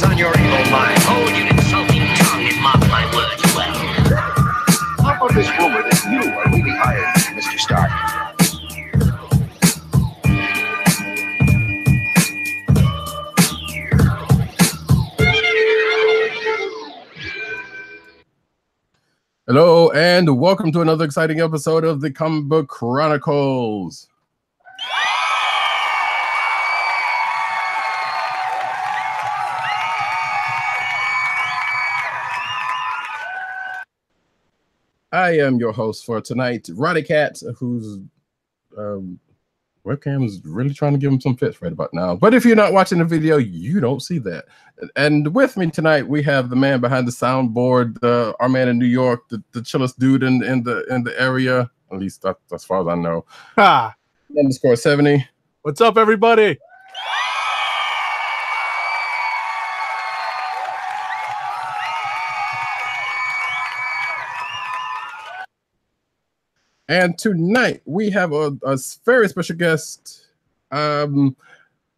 What's on your evil mind? Hold your insulting tongue and mock my words well. How about this rumor that you are really hired, Mr. Stark? Hello, and welcome to another exciting episode of the Comic Book Chronicles. I am your host for tonight, Roddy Cat, whose webcam is really trying to give him some fits right about now. But if you're not watching the video, you don't see that. And with me tonight, we have the man behind the soundboard, our man in New York, the chillest dude in the area, at least as far as I know. Underscore 70. What's up, everybody? And tonight we have a very special guest.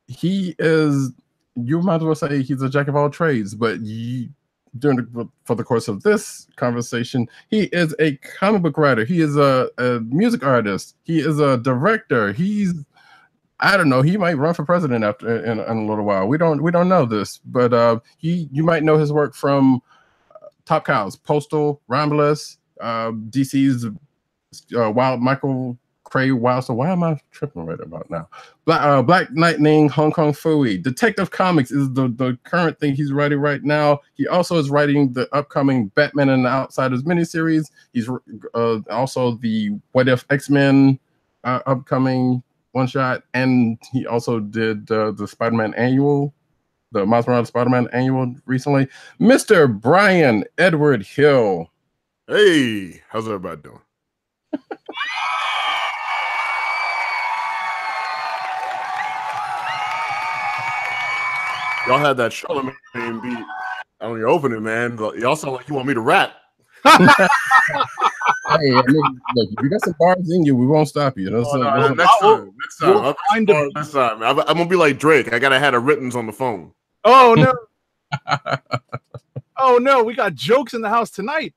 He is, you might as well say he's a jack of all trades, but for the course of this conversation, he is a comic book writer. He is a music artist. He is a director. I don't know, he might run for president after in a little while. We don't know this, but you might know his work from Top Cows, Postal, Rambulus, DC's Michael Cray Wild. So why am I tripping right about now? Black Lightning, Hong Kong Phooey. Detective Comics is the current thing he's writing right now. He also is writing the upcoming Batman and the Outsiders miniseries. He's also the What If X-Men upcoming one shot, and he also did the Spider-Man annual, the Miles Morales Spider-Man annual recently. Mr. Brian Edward Hill. Hey, how's everybody doing? Y'all had that Charlemagne beat on your opening, man. Y'all sound like you want me to rap. Hey, I mean, look, if you got some bars in you, we won't stop you. Next time. I'm gonna be like Drake. I gotta have the writtens on the phone. Oh no! Oh no! We got jokes in the house tonight.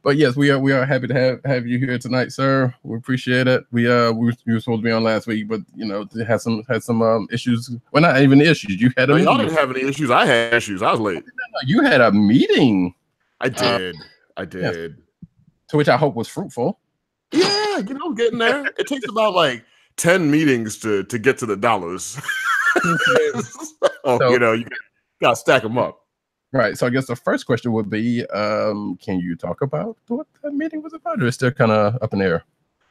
But yes, we are happy to have you here tonight, sir. We appreciate it. We were supposed to be on last week, but you know, had some issues. Well, not even issues. You had y'all didn't have any issues. I had issues. I was late. You had a meeting. I did. Yes. To which I hope was fruitful. Yeah, getting there. It takes about like 10 meetings to get to the dollars. You gotta stack them up. Right. So I guess the first question would be, can you talk about what that meeting was about, or is it still kind of up in the air?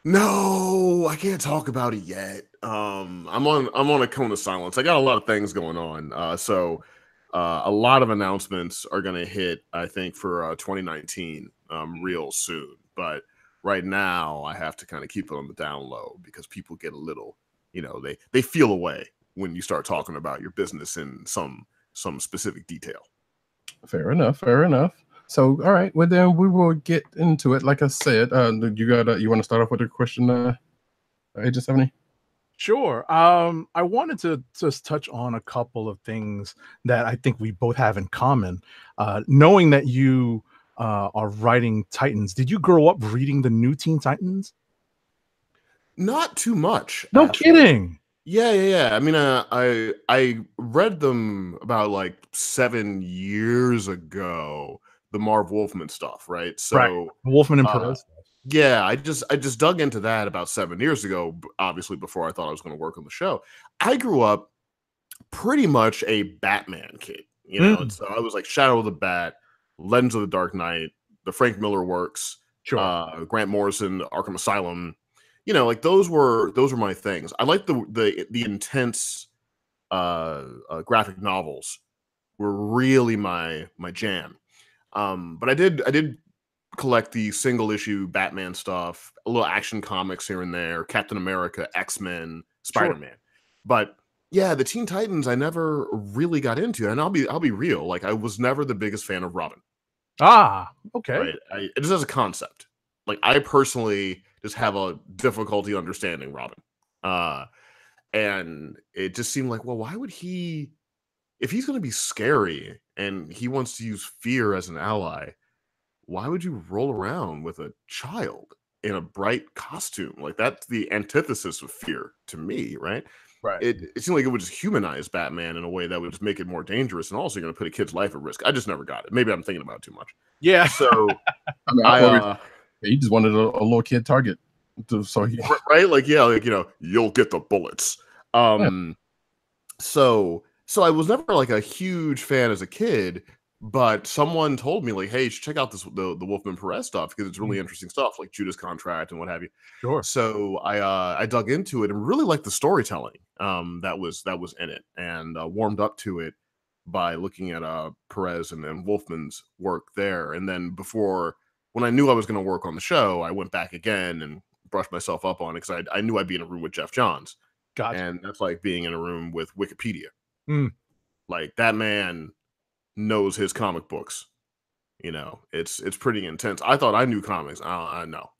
No, I can't talk about it yet. I'm on a cone of silence. I got a lot of things going on. So a lot of announcements are going to hit, I think, for 2019 real soon. But right now, I have to kind of keep it on the down low because people get a little, they feel away when you start talking about your business in some specific detail. Fair enough. So, all right. Well, then we will get into it. Like I said, you want to start off with a question, Agent 70? Sure. I wanted to just touch on a couple of things that I think we both have in common. Knowing that you are writing Titans, did you grow up reading the new Teen Titans? Not too much. No kidding. Yeah. I mean, I read them about like 7 years ago, the Marv Wolfman stuff, right? So right. Wolfman and Perez. Yeah, I just dug into that about 7 years ago, obviously before I thought I was going to work on the show. I grew up pretty much a Batman kid, and so I was like Shadow of the Bat, Legends of the Dark Knight, the Frank Miller works, sure. Grant Morrison, Arkham Asylum. Like those were my things. I like the intense graphic novels were really my jam. But I did collect the single issue Batman stuff, a little Action Comics here and there, Captain America, X-Men, Spider-Man. Sure. But yeah, the Teen Titans I never really got into, and I'll be real, like I was never the biggest fan of Robin. Ah, okay. Right? Just as a concept. Like I personally just have a difficulty understanding Robin. And it just seemed like, well, why would he if he's going to be scary and he wants to use fear as an ally, why would you roll around with a child in a bright costume? Like, that's the antithesis of fear to me, right? Right. It seemed like it would just humanize Batman in a way that would just make it more dangerous, and also going to put a kid's life at risk. I just never got it. Maybe I'm thinking about it too much. Yeah. So I mean, he just wanted a little kid target, so he right, like, yeah, like, you'll get the bullets. So I was never like a huge fan as a kid, but someone told me, like, hey, you should check out the Wolfman Perez stuff because it's really interesting stuff, like Judas Contract and what have you. Sure. So I dug into it and really liked the storytelling that was in it, and warmed up to it by looking at Perez and Wolfman's work there. And then when I knew I was going to work on the show, I went back again and brushed myself up on it because I knew I'd be in a room with Jeff Johns. Gotcha. And that's like being in a room with Wikipedia. Mm. Like, that man knows his comic books. It's pretty intense. I thought I knew comics. No.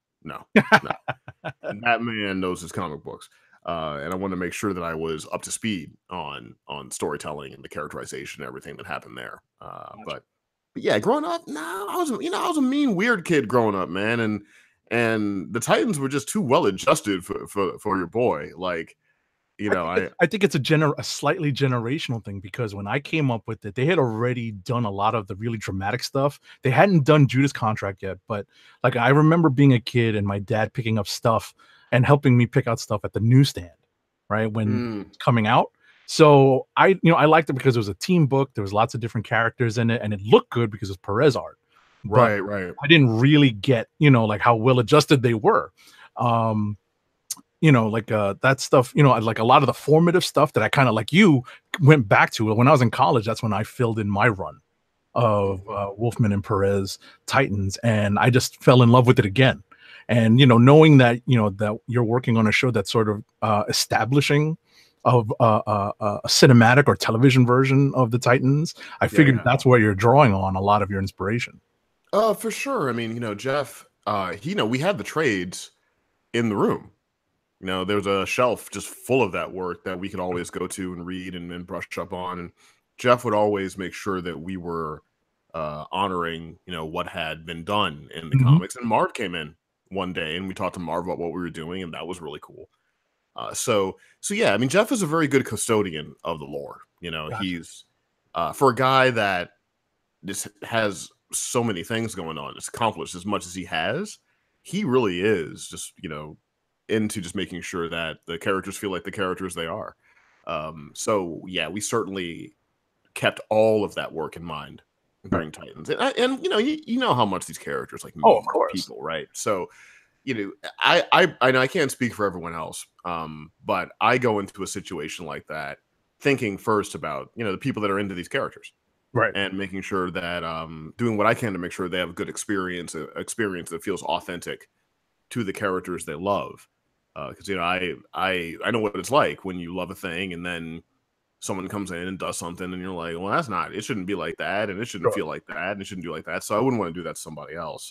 That man knows his comic books. And I wanted to make sure that I was up to speed on storytelling and the characterization and everything that happened there. But yeah, growing up, I was a mean, weird kid growing up, man. And the Titans were just too well adjusted for your boy. Like, I think it's a slightly generational thing, because when I came up with it, they had already done a lot of the really dramatic stuff. They hadn't done Judas Contract yet, but like, I remember being a kid and my dad picking up stuff and helping me pick out stuff at the newsstand, right, when it's coming out. So I liked it because it was a team book. There was lots of different characters in it, and it looked good because it's Perez art. Right. I didn't really get, like, how well adjusted they were. That stuff, like a lot of the formative stuff that I kind of, like you, went back to when I was in college. That's when I filled in my run of Wolfman and Perez Titans, and I just fell in love with it again. And knowing that that you're working on a show that's sort of establishing of a cinematic or television version of the Titans, I figured that's where you're drawing on a lot of your inspiration. For sure. I mean, Jeff, we had the trades in the room. There was a shelf just full of that work that we could always go to and read and brush up on. And Jeff would always make sure that we were honoring, what had been done in the comics. And Marv came in one day and we talked to Marv about what we were doing, and that was really cool. So yeah, I mean, Jeff is a very good custodian of the lore. Gotcha. He's for a guy that just has so many things going on, it's accomplished as much as he has. He really is just, into just making sure that the characters feel like the characters they are. So yeah, we certainly kept all of that work in mind during Titans, and you know how much these characters like mean to people, right? So I can't speak for everyone else, but I go into a situation like that thinking first about the people that are into these characters, right, and making sure that doing what I can to make sure they have a good experience that feels authentic to the characters they love. Because I know what it's like when you love a thing and then someone comes in and does something and you're like, well, it shouldn't be like that, and it shouldn't feel like that, and it shouldn't do like that. So I wouldn't want to do that to somebody else.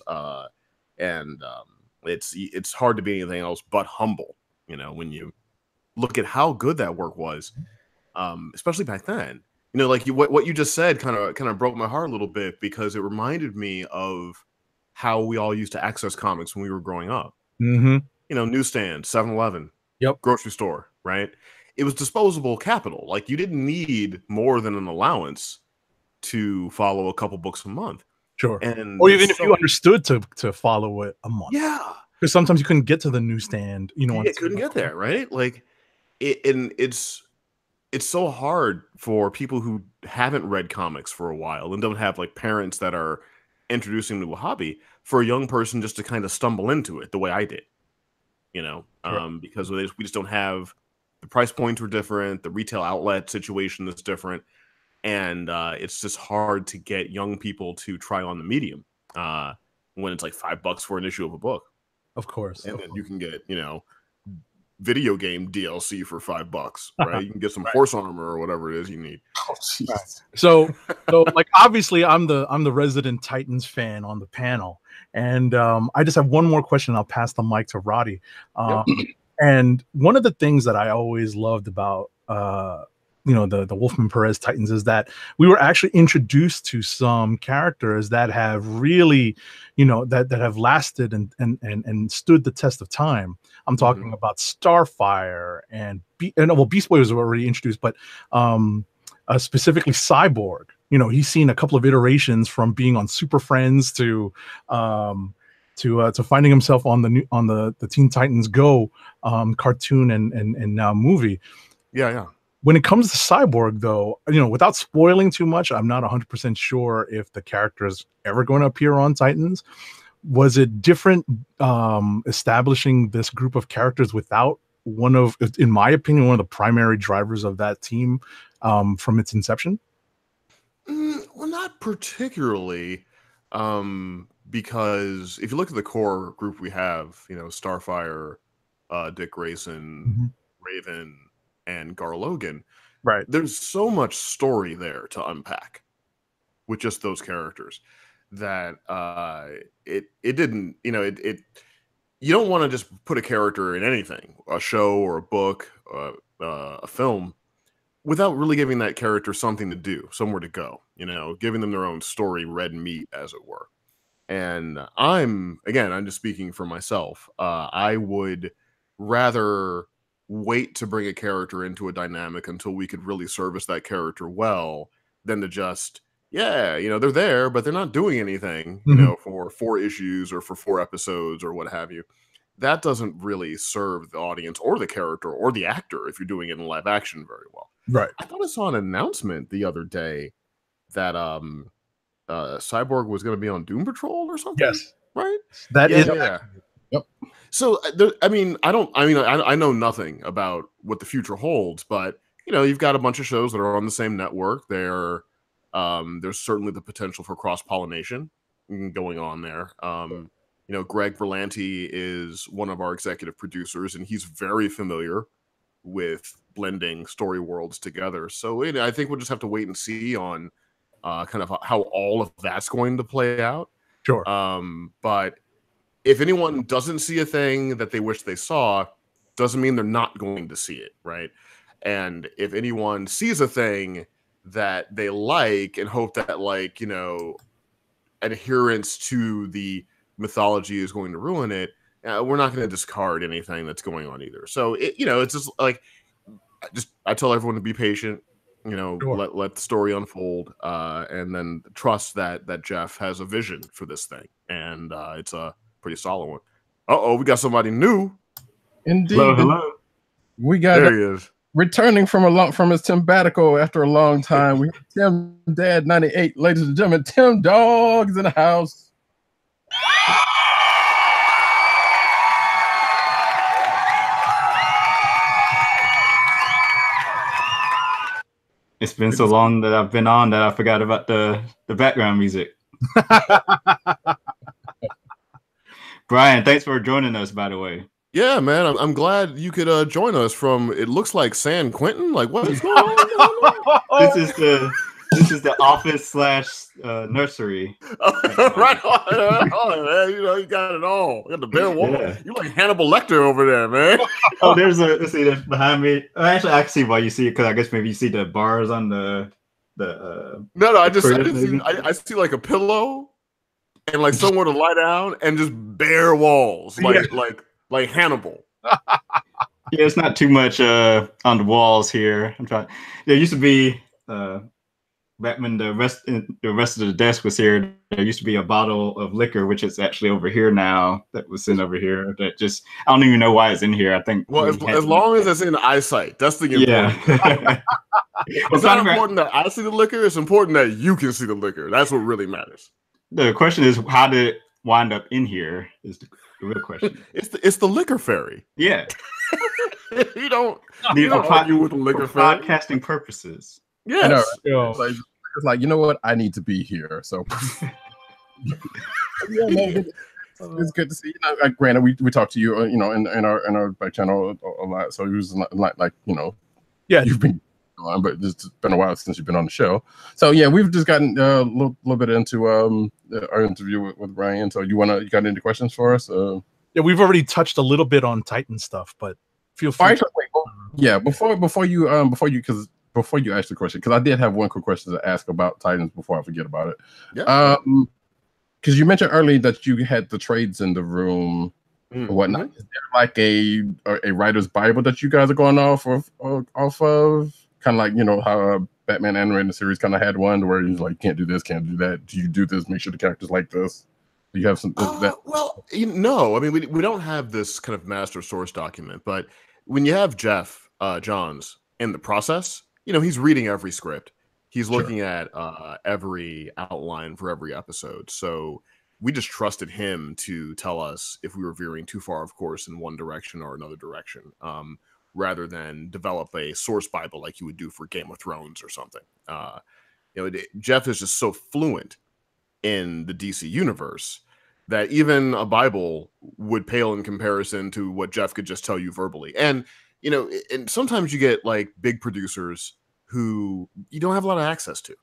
It's hard to be anything else but humble, when you look at how good that work was, especially back then. Like what you just said kind of broke my heart a little bit, because it reminded me of how we all used to access comics when we were growing up. Mm-hmm. Newsstand, 7-Eleven, grocery store, right? It was disposable capital. Like, you didn't need more than an allowance to follow a couple books a month. Or even if you understood to follow it a month. Yeah. Because sometimes you couldn't get to the newsstand, couldn't get there, right? Like, it's so hard for people who haven't read comics for a while and don't have like parents that are introducing them to a hobby, for a young person just to kind of stumble into it the way I did. Because we just don't have, the price points were different, the retail outlet situation is different, and it's just hard to get young people to try on the medium when it's like $5 for an issue of a book. Of course. And then you can get, video game DLC for $5, right? You can get some horse armor or whatever it is you need. Oh, jeez. Right. So like, obviously I'm the resident Titans fan on the panel, and I just have one more question. I'll pass the mic to Roddy. And one of the things that I always loved about the Wolfman Perez Titans is that we were actually introduced to some characters that have really, that have lasted and stood the test of time. I'm talking about Starfire and Beast Boy was already introduced, but specifically Cyborg. He's seen a couple of iterations from being on Super Friends to finding himself on the Teen Titans Go cartoon and now movie. Yeah. When it comes to Cyborg, though, without spoiling too much, I'm not 100% sure if the character is ever going to appear on Titans. Was it different establishing this group of characters without in my opinion, one of the primary drivers of that team from its inception? Well, not particularly, because if you look at the core group we have, Starfire, Dick Grayson, Raven, and Gar Logan, right? There's so much story there to unpack with just those characters that it didn't, you don't want to just put a character in anything, a show or a book, a film, without really giving that character something to do, somewhere to go, giving them their own story, red meat, as it were. And I'm just speaking for myself. I would rather wait to bring a character into a dynamic until we could really service that character well than to just, they're there, but they're not doing anything, for 4 issues or for 4 episodes or what have you. That doesn't really serve the audience or the character or the actor if you're doing it in live action very well. Right. I thought I saw an announcement the other day that Cyborg was going to be on Doom Patrol or something. Yes. Right? That is. Yep. So, I know nothing about what the future holds, but, you've got a bunch of shows that are on the same network. There's certainly the potential for cross-pollination going on there. Greg Berlanti is one of our executive producers, and he's very familiar with blending story worlds together. So I think we'll just have to wait and see on kind of how all of that's going to play out. Sure. But if anyone doesn't see a thing that they wish they saw, doesn't mean they're not going to see it, right? And if anyone sees a thing that they like and hope that, adherence to the mythology is going to ruin it, we're not going to discard anything that's going on either. So it's just I tell everyone to be patient, sure. let the story unfold, and then trust that Jeff has a vision for this thing, and it's a pretty solid one. We got somebody new. Indeed. Hello. We got there he is, returning from his Timbatico after a long time. We have Tim Dad 98, ladies and gentlemen. Tim Dog is in the house. It's been so long that I've been on that I forgot about the background music. Brian, thanks for joining us, by the way. Yeah, man, I'm glad you could join us from, it looks like San Quentin. Like, what is going on? This is the office / nursery. Right on, man. You got it all. You got the bare wall. Yeah. You're like Hannibal Lecter over there, man. Let's see that behind me. Actually, I can see why you see it, because I guess maybe you see the bars on the No, I see like a pillow and like somewhere to lie down and just bare walls, like Hannibal. Yeah, it's not too much on the walls here. There used to be back when the rest of the desk was here, there used to be a bottle of liquor, which is actually over here now, that was sitting over here. That just, I don't even know why it's in here. I think. Well, as long as it's in eyesight, that's the important. It's not important that I see the liquor. It's important that you can see the liquor. That's what really matters. The question is, how did it wind up in here? Is the real question. It's the liquor fairy. Yeah. you don't argue with the liquor fairy. Podcasting purposes. Yes. It's like, you know what? I need to be here. So it's good to see you. Granted, we talked to you, in our back channel a lot. So it was like you've been on, but it's been a while since you've been on the show. So yeah, we've just gotten a little bit into our interview with Brian. So you got any questions for us? Yeah, we've already touched a little bit on Titan stuff, but feel free. Before you, because before you ask the question, because I did have one quick question to ask about Titans before I forget about it. Yeah. Because you mentioned earlier that you had the trades in the room or whatnot. Is there like a writer's Bible that you guys are going off of? Kind of like, you know, how Batman animated series kind of had one where he's like, can't do this, can't do that. Do you do this? Make sure the character's like this. Do you have some? Well, no. I mean, we don't have this kind of master source document, but when you have Jeff Johns in the process, you know, he's reading every script. He's looking at every outline for every episode. So we just trusted him to tell us if we were veering too far, of course, in one direction or another direction, rather than develop a source Bible like you would do for Game of Thrones or something. You know, Jeff is just so fluent in the DC universe that even a Bible would pale in comparison to what Jeff could just tell you verbally. And, you know, and sometimes you get like big producers who you don't have a lot of access to.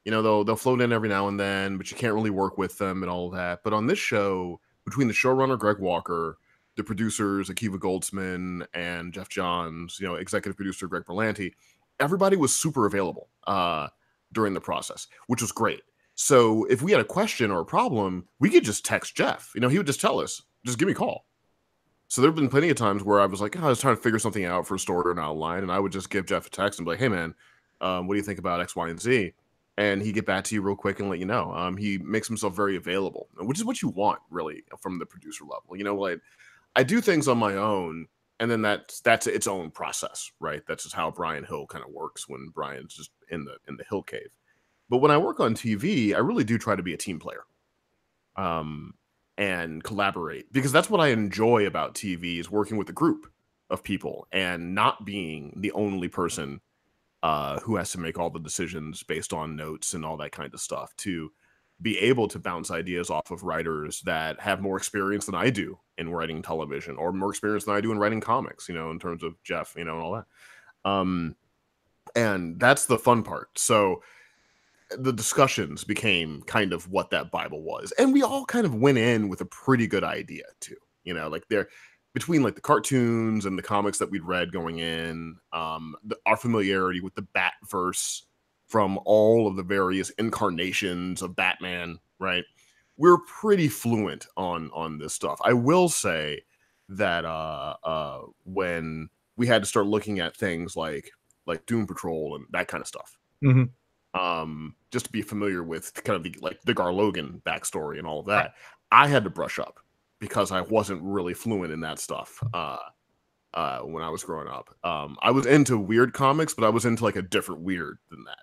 You know, they'll float in every now and then, but you can't really work with them and all of that. But on this show, between the showrunner Greg Walker, the producers Akiva Goldsman and Jeff Johns, you know, executive producer Greg Berlanti, everybody was super available during the process, which was great. So if we had a question or a problem, we could just text Jeff. You know, he would just tell us, just give me a call. So there have been plenty of times where I was like, I was trying to figure something out for a story or an outline, and I would just give Jeff a text and be like, hey, man, what do you think about X, Y, and Z? And he'd get back to you real quick and let you know. He makes himself very available, which is what you want, really, from the producer level. You know, like, I do things on my own, and then that's its own process, right? That's just how Brian Hill kind of works when Brian's just in the Hill cave. But when I work on TV, I really do try to be a team player. And collaborate, because that's what I enjoy about TV, is working with a group of people and not being the only person who has to make all the decisions based on notes and all that kind of stuff, to be able to bounce ideas off of writers that have more experience than I do in writing television, or more experience than I do in writing comics, you know, in terms of Jeff, you know, and all that. And that's the fun part. So the discussions became kind of what that Bible was. And we all kind of went in with a pretty good idea too. You know, like they're between like the cartoons and the comics that we'd read going in, our familiarity with the Batverse from all of the various incarnations of Batman, right? We're pretty fluent on this stuff. I will say that when we had to start looking at things like Doom Patrol and that kind of stuff, just to be familiar with kind of the Gar Logan backstory and all of that, I had to brush up because I wasn't really fluent in that stuff when I was growing up. I was into weird comics, but I was into like a different weird than that.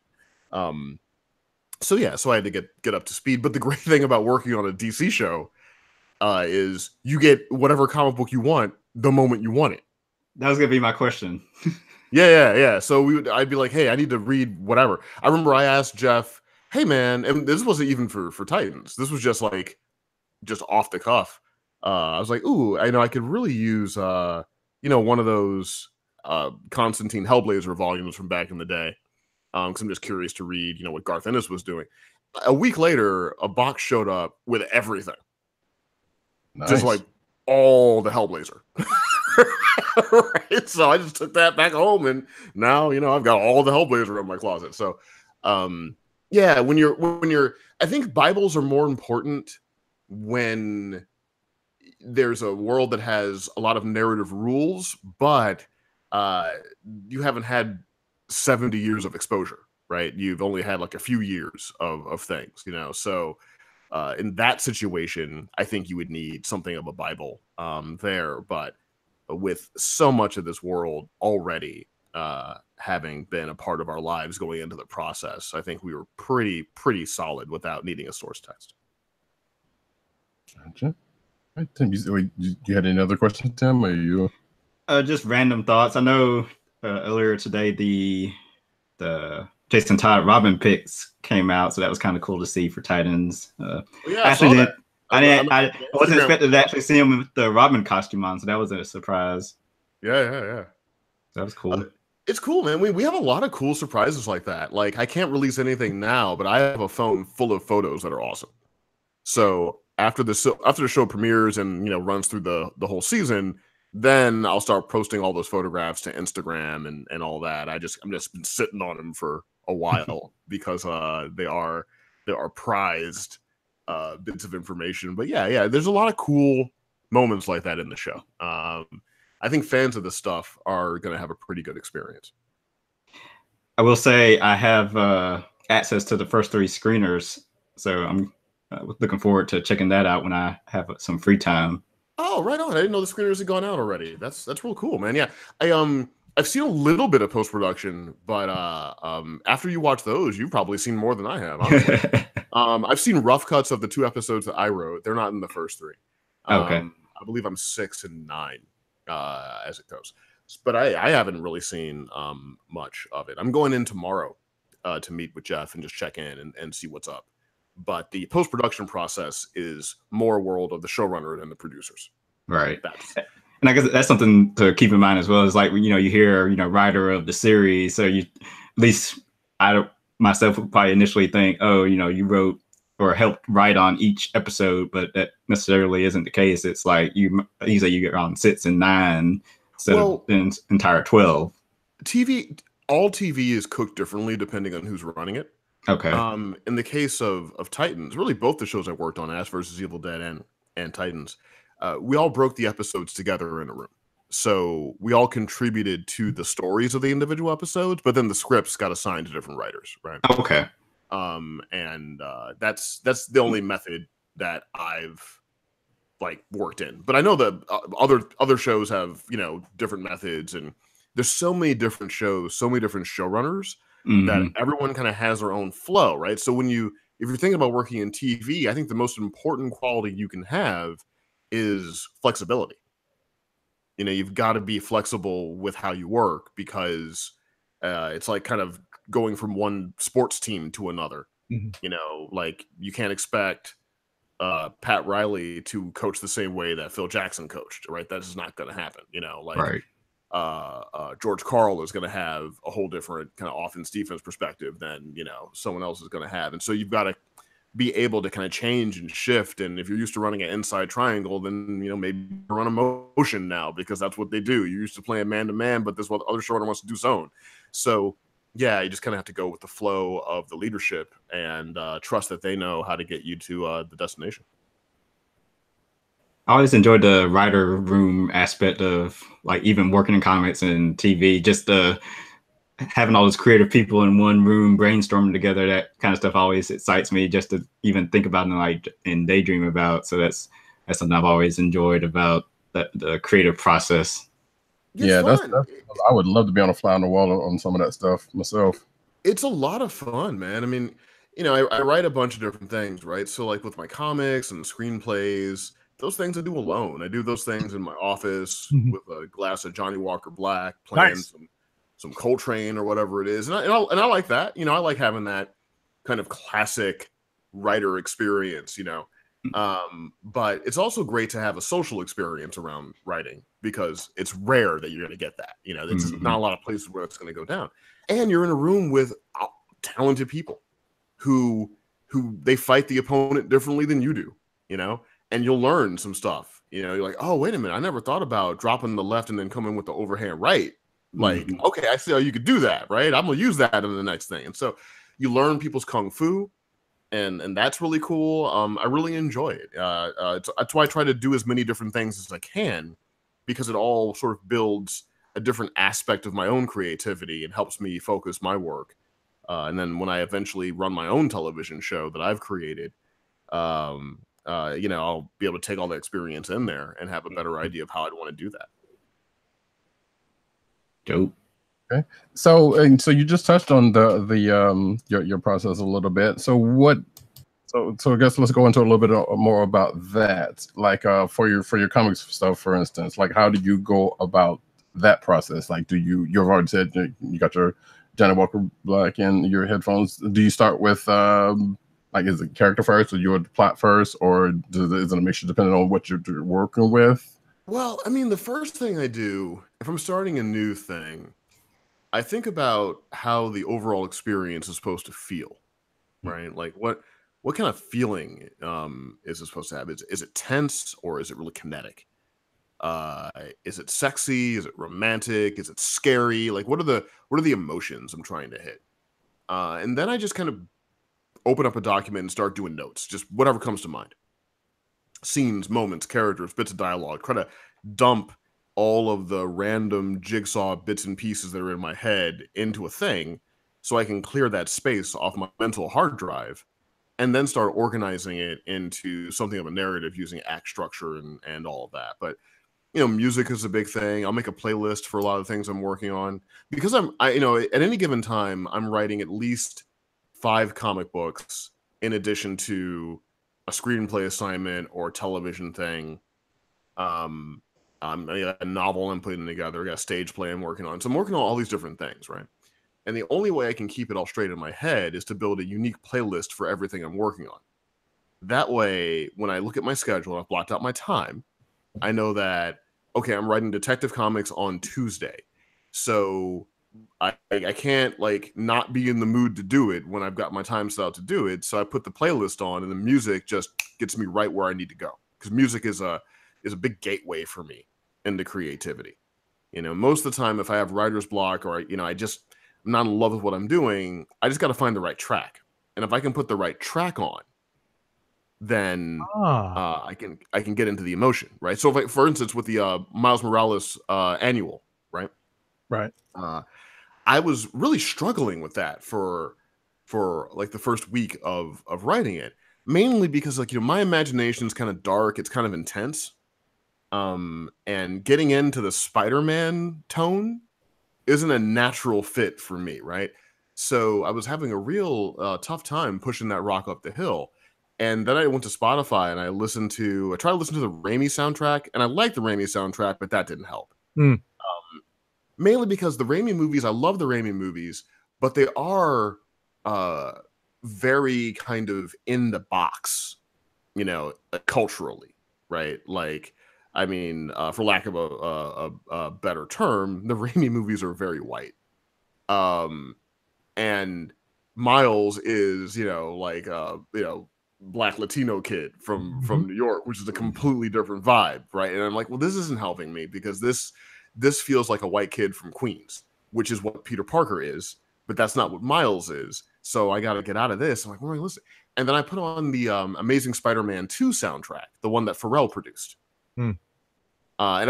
So I had to get up to speed. But the great thing about working on a DC show is you get whatever comic book you want the moment you want it. That was gonna be my question. Yeah. So I'd be like, hey, I need to read whatever. I remember I asked Jeff, hey man, and this wasn't even for Titans. This was just off the cuff. I was like, ooh, I know I could really use one of those Constantine Hellblazer volumes from back in the day. Because I'm just curious to read, what Garth Ennis was doing. A week later, a box showed up with everything. Nice. Just like all the Hellblazer. Right? So I just took that back home, and now I've got all the Hellblazer in my closet. So when you're I think Bibles are more important when there's a world that has a lot of narrative rules, but you haven't had 70 years of exposure, right? You've only had like a few years of things, so in that situation, I think you would need something of a Bible there. But with so much of this world already having been a part of our lives going into the process, I think we were pretty solid without needing a source text. Gotcha. Right, Tim, you had any other questions, Tim? Or you? Just random thoughts. I know earlier today the Jason Todd Robin picks came out, so that was kind of cool to see for Titans. I wasn't expecting to actually see him with the Robin costume on, so that was a surprise. Yeah. That was cool. It's cool, man. We have a lot of cool surprises like that. Like, I can't release anything now, but I have a phone full of photos that are awesome. So after the show premieres and runs through the whole season, then I'll start posting all those photographs to Instagram and all that. I'm just been sitting on them for a while because they are prized bits of information. But yeah, there's a lot of cool moments like that in the show. I think fans of this stuff are going to have a pretty good experience. I will say I have access to the first 3 screeners, so I'm looking forward to checking that out when I have some free time. Oh, right on! I didn't know the screeners had gone out already. That's real cool, man. Yeah, I've seen a little bit of post production, but after you watch those, you've probably seen more than I have. Honestly. I've seen rough cuts of the 2 episodes that I wrote. They're not in the first 3. Okay. I believe I'm 6 and 9 as it goes, but I haven't really seen much of it. I'm going in tomorrow to meet with Jeff and just check in and see what's up. But the post-production process is more world of the showrunner than the producers. Right. And I guess that's something to keep in mind as well. Is like, you hear, writer of the series. So at least I myself would probably initially think, oh, you wrote or helped write on each episode, but that necessarily isn't the case. It's like you say you get on 6 and 9 instead of an entire 12. All TV is cooked differently depending on who's running it. Okay. In the case of Titans, really both the shows I worked on, Ash vs. Evil Dead and Titans, we all broke the episodes together in a room. So we all contributed to the stories of the individual episodes, but then the scripts got assigned to different writers, right? Okay. And that's the only method that I've worked in. But I know that other shows have different methods, and there's so many different shows, so many different showrunners. That everyone kind of has their own flow, right? So if you're thinking about working in TV, I think the most important quality you can have is flexibility. You've got to be flexible with how you work because it's like kind of going from one sports team to another. You can't expect Pat Riley to coach the same way that Phil Jackson coached, right? That is not going to happen. Right. George Karl is going to have a whole different kind of offense defense perspective than someone else is going to have, and so you've got to be able to kind of change and shift. And if you're used to running an inside triangle, then maybe run a motion now because that's what they do. You're used to playing man to man, but this is what the other showrunner wants to do zone. So yeah, you just kind of have to go with the flow of the leadership and trust that they know how to get you to the destination. I always enjoyed the writer room aspect of even working in comics and TV, just having all those creative people in one room brainstorming together. That kind of stuff always excites me just to even think about and daydream about. So that's something I've always enjoyed about the creative process. Yeah, that's I would love to be on a fly on the wall on some of that stuff myself. It's a lot of fun, man. I mean, I write a bunch of different things, right? So with my comics and screenplays, those things I do alone. I do those things in my office with a glass of Johnny Walker Black, playing some Coltrane or whatever it is, and I like that. I like having that kind of classic writer experience. But it's also great to have a social experience around writing because it's rare that you're going to get that. There's not a lot of places where it's going to go down, and you're in a room with talented people who they fight the opponent differently than you do. And you'll learn some stuff. You're like, oh, wait a minute, I never thought about dropping the left and then coming with the overhand right. Okay, I see how you could do that, right? I'm gonna use that in the next thing. And so you learn people's kung fu, and that's really cool. I really enjoy it. That's why I try to do as many different things as I can, because it all sort of builds a different aspect of my own creativity and helps me focus my work. And then when I eventually run my own television show that I've created, I'll be able to take all the experience in there and have a better idea of how I'd want to do that. Dope. Okay. So you just touched on your process a little bit. So I guess let's go into a little bit more about that. For your comics stuff, for instance, how do you go about that process? You've already said you got your Johnny Walker Black and your headphones. Do you start with is it character first, or you would plot first, or is it a mixture depending on what you're working with? Well, I mean, the first thing I do, if I'm starting a new thing, I think about how the overall experience is supposed to feel, right? What kind of feeling is it supposed to have? Is it tense or is it really kinetic? Is it sexy? Is it romantic? Is it scary? Like, what are the emotions I'm trying to hit? And then I just kind of open up a document and start doing notes, just whatever comes to mind. Scenes, moments, characters, bits of dialogue. Try to dump all of the random jigsaw bits and pieces that are in my head into a thing so I can clear that space off my mental hard drive and then start organizing it into something of a narrative using act structure and all of that. But music is a big thing. I'll make a playlist for a lot of things I'm working on because at any given time, I'm writing at least 5 comic books in addition to a screenplay assignment or television thing. I got a novel I'm putting together. I got a stage play I'm working on. So I'm working on all these different things, right? And the only way I can keep it all straight in my head is to build a unique playlist for everything I'm working on. That way, when I look at my schedule and I've blocked out my time, I know that, okay, I'm writing Detective Comics on Tuesday. So I can't not be in the mood to do it when I've got my time set out to do it. So I put the playlist on and the music just gets me right where I need to go. Because music is a big gateway for me into creativity. Most of the time, if I have writer's block or I'm not in love with what I'm doing, I just got to find the right track. And if I can put the right track on, then I can get into the emotion, right? So, if for instance, with the Miles Morales annual, right? Right. I was really struggling with that for like the first week of writing it, mainly because my imagination is kind of dark, it's kind of intense, and getting into the Spider-Man tone isn't a natural fit for me, right? So I was having a real tough time pushing that rock up the hill. And then I went to Spotify and I tried to listen to the Raimi soundtrack, and I liked the Raimi soundtrack, but that didn't help. Mainly because the Raimi movies, I love the Raimi movies, but they are very kind of in the box, culturally, right? For lack of a better term, the Raimi movies are very white. And Miles is, Black Latino kid from New York, which is a completely different vibe, right? And I'm like, well, this isn't helping me because this feels like a white kid from Queens, which is what Peter Parker is, but that's not what Miles is. So I got to get out of this. I'm like, well, listen. And then I put on the Amazing Spider-Man 2 soundtrack, the one that Pharrell produced, and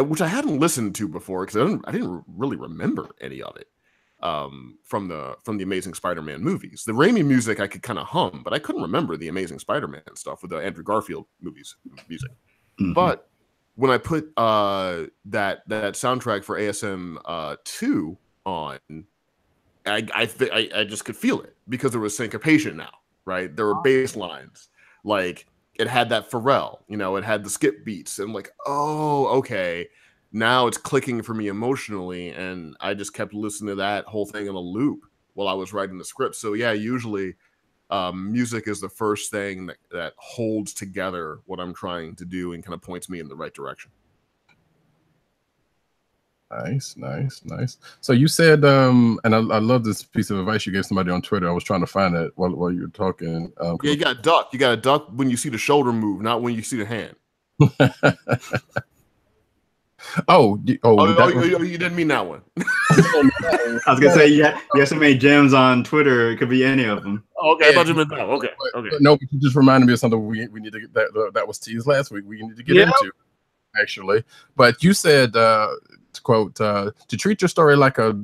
which I hadn't listened to before because I didn't really remember any of it. From the Amazing Spider-Man movies. The Raimi music I could kind of hum, but I couldn't remember the Amazing Spider-Man stuff with the Andrew Garfield movies music. Mm-hmm. But when I put that soundtrack for ASM 2 on, I just could feel it because there was syncopation now, right? There were bass lines, it had that Pharrell, it had the skip beats, and oh, okay. Now it's clicking for me emotionally, and I just kept listening to that whole thing in a loop while I was writing the script. So yeah, usually music is the first thing that holds together what I'm trying to do and kind of points me in the right direction. Nice. So you said, and I love this piece of advice you gave somebody on Twitter. I was trying to find it while you were talking. Yeah, you got to duck. You got to duck when you see the shoulder move, not when you see the hand. Oh, you didn't mean that one. I was gonna say, you have so many gems on Twitter. It could be any of them. Okay, I thought you meant that. Okay. No, but you just reminded me of something we need to get that was teased last week. We need to get into actually. But you said, to quote, to treat your story like a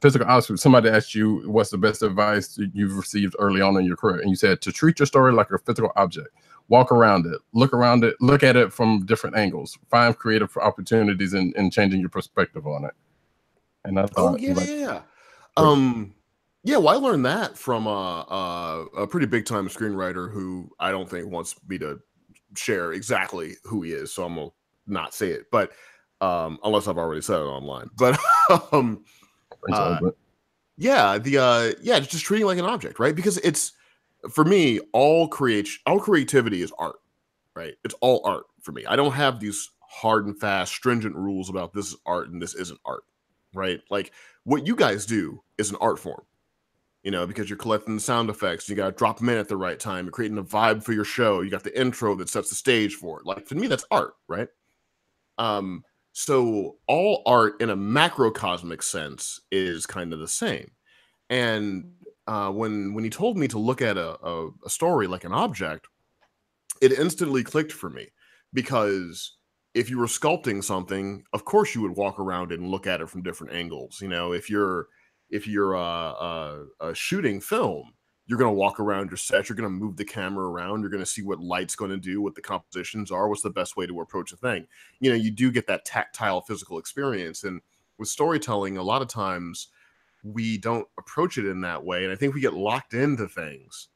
physical object. Somebody asked you what's the best advice you've received early on in your career, and you said to treat your story like a physical object. Walk around it, look at it from different angles, find creative opportunities in changing your perspective on it. And I thought, well, I learned that from a pretty big time screenwriter who I don't think wants me to share exactly who he is, so I'm gonna not say it, but unless I've already said it online. But just treating it like an object, right? Because it's, for me, all creativity is art, right? It's all art for me. I don't have these hard and fast, stringent rules about this is art and this isn't art, right? What you guys do is an art form, because you're collecting the sound effects. You got to drop them in at the right time. You're creating a vibe for your show. You got the intro that sets the stage for it. For me, that's art, right? So all art in a macrocosmic sense is kind of the same. And when he told me to look at a story like an object, it instantly clicked for me, because if you were sculpting something, of course you would walk around it and look at it from different angles. You know, if you're shooting film, you're going to walk around your set, you're going to move the camera around, you're going to see what light's going to do, what the compositions are, what's the best way to approach a thing. You know, you do get that tactile physical experience. And with storytelling, a lot of times we don't approach it in that way. And I think we get locked into things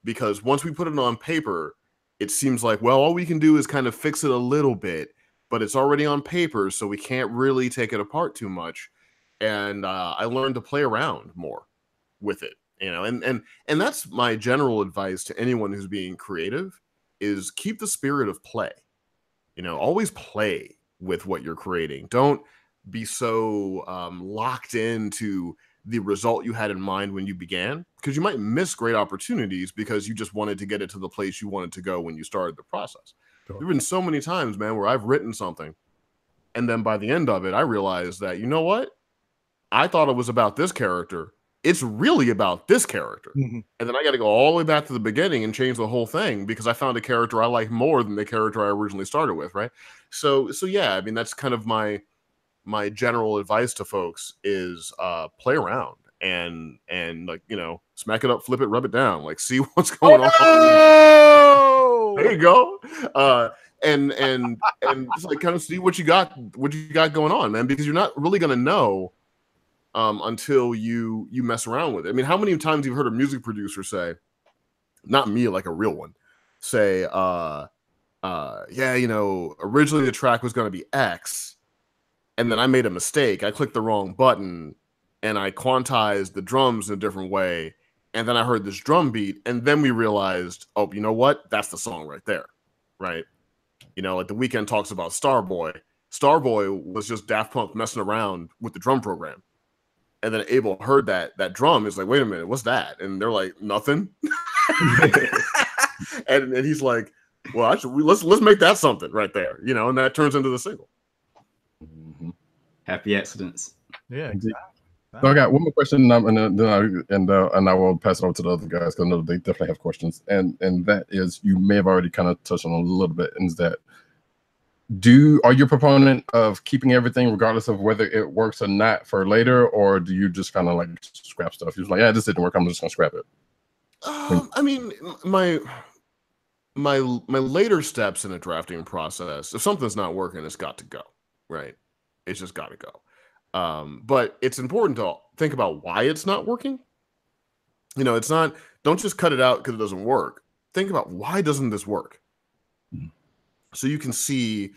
because once we put it on paper, it seems like, well, all we can do is kind of fix it a little bit, but it's already on paper, so we can't really take it apart too much. And I learned to play around more with it, you know, and that's my general advice to anyone who's being creative, is keep the spirit of play. You know, always play with what you're creating. Don't be so locked into the result you had in mind when you began, because you might miss great opportunities because you just wanted to get it to the place you wanted to go when you started the process. Sure. There have been so many times, man, where I've written something and then by the end of it, I realized that, you know what? I thought it was about this character. It's really about this character. Mhm. And then I got to go all the way back to the beginning and change the whole thing because I found a character I like more than the character I originally started with, right? So yeah, I mean, that's kind of my general advice to folks is play around and like, you know, smack it up, flip it, rub it down, like see what's going on. There you go. And just like kind of see what you got going on, man, because you're not really gonna know until you mess around with it. I mean, how many times you've heard a music producer say, not me, like a real one, say, yeah, you know, originally the track was gonna be X. And then I made a mistake. I clicked the wrong button and I quantized the drums in a different way. And then I heard this drum beat. And then we realized, oh, you know what? That's the song right there. Right. You know, like The Weeknd talks about Starboy. Starboy was just Daft Punk messing around with the drum program. And then Abel heard that drum is like, wait a minute, what's that? And they're like, nothing. and he's like, well, actually, let's make that something right there. You know, and that turns into the single. Happy accidents. Yeah, exactly. So I got one more question, and I will pass it over to the other guys because I know they definitely have questions. And that is, you may have already kind of touched on a little bit, and is that are you a proponent of keeping everything regardless of whether it works or not for later, or do you just kind of like scrap stuff? You're like, yeah, this didn't work, I'm just gonna scrap it. I mean, my later steps in a drafting process, if something's not working, it's got to go, right? It's just got to go. But it's important to think about why it's not working. You know, don't just cut it out because it doesn't work. Think about, why doesn't this work? So you can see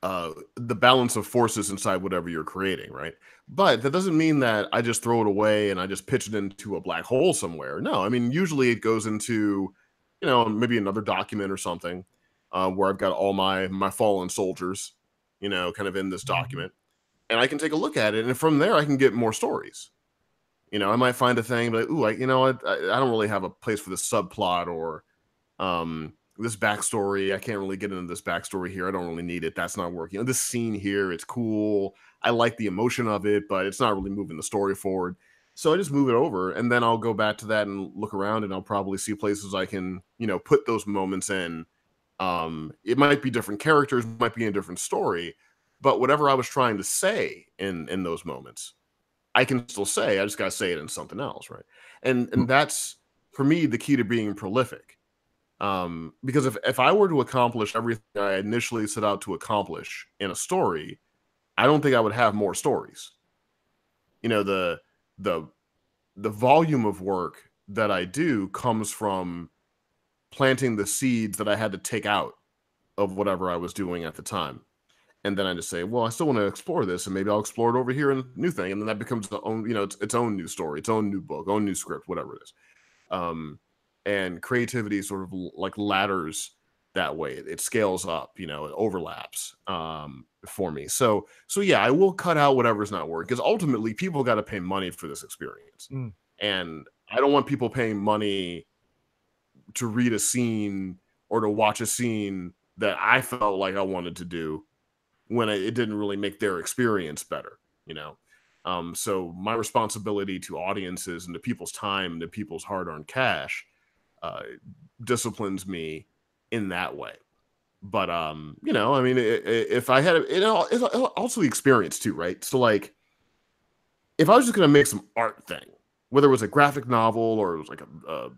the balance of forces inside whatever you're creating, right? But that doesn't mean that I just throw it away and I just pitch it into a black hole somewhere. No, I mean, usually it goes into, you know, maybe another document or something where I've got all my fallen soldiers, you know, kind of in this document, and I can take a look at it, and from there I can get more stories. You know, I might find a thing, but ooh, you know, I don't really have a place for this subplot or this backstory. I can't really get into this backstory here. I don't really need it. That's not working. You know, this scene here, it's cool. I like the emotion of it, but it's not really moving the story forward. So I just move it over, and then I'll go back to that and look around, and I'll probably see places I can, you know, put those moments in. It might be different characters, might be in a different story, but whatever I was trying to say in those moments, I can still say. I just got to say it in something else, right? And that's, for me, the key to being prolific. Because if I were to accomplish everything I initially set out to accomplish in a story, I don't think I would have more stories. You know, the volume of work that I do comes from planting the seeds that I had to take out of whatever I was doing at the time. And then I just say, well, I still want to explore this, and maybe I'll explore it over here in a new thing. And then that becomes its own new story, its own new book, own new script, whatever it is. And creativity sort of like ladders that way. It scales up, you know, it overlaps for me. So yeah, I will cut out whatever's not working, because ultimately people got to pay money for this experience. And I don't want people paying money to read a scene or to watch a scene that I felt like I wanted to do when it didn't really make their experience better, you know. So my responsibility to audiences and to people's time and to people's hard-earned cash disciplines me in that way. But you know, I mean, if I had it's also the experience too, right? So like, if I was just gonna make some art thing, whether it was a graphic novel or it was like a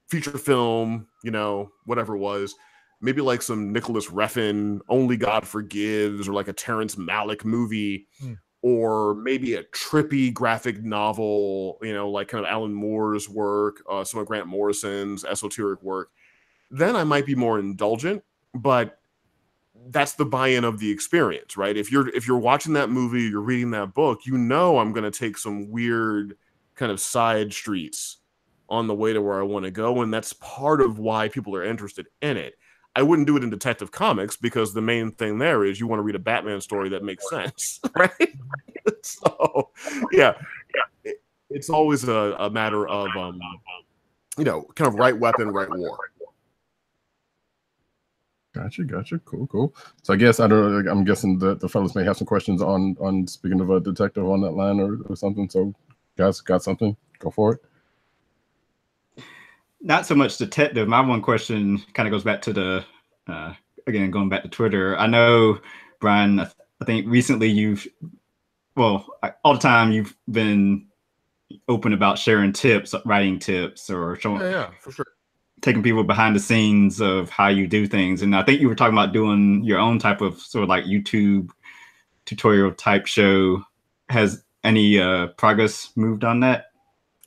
feature film, you know, whatever it was, maybe like some Nicholas Refn, Only God Forgives, or like a Terrence Malick movie, or maybe a trippy graphic novel, you know, like kind of Alan Moore's work, some of Grant Morrison's esoteric work, then I might be more indulgent. But that's the buy-in of the experience, right? If you're watching that movie, you're reading that book, you know I'm going to take some weird kind of side streets on the way to where I want to go, and that's part of why people are interested in it. I wouldn't do it in Detective Comics because the main thing there is you want to read a Batman story that makes sense, right? So, yeah, it's always a matter of, you know, kind of right weapon, right war. Gotcha. Cool. So I guess I'm guessing that the fellas may have some questions on speaking of a detective on that line or something. So, guys, got something? Go for it. Not so much detective. My one question kind of goes back to the again, going back to Twitter. I know, Brian, I think recently all the time you've been open about sharing tips, writing tips, or showing, yeah, for sure, taking people behind the scenes of how you do things. And I think you were talking about doing your own type of sort of like YouTube tutorial type show. Has any progress moved on that?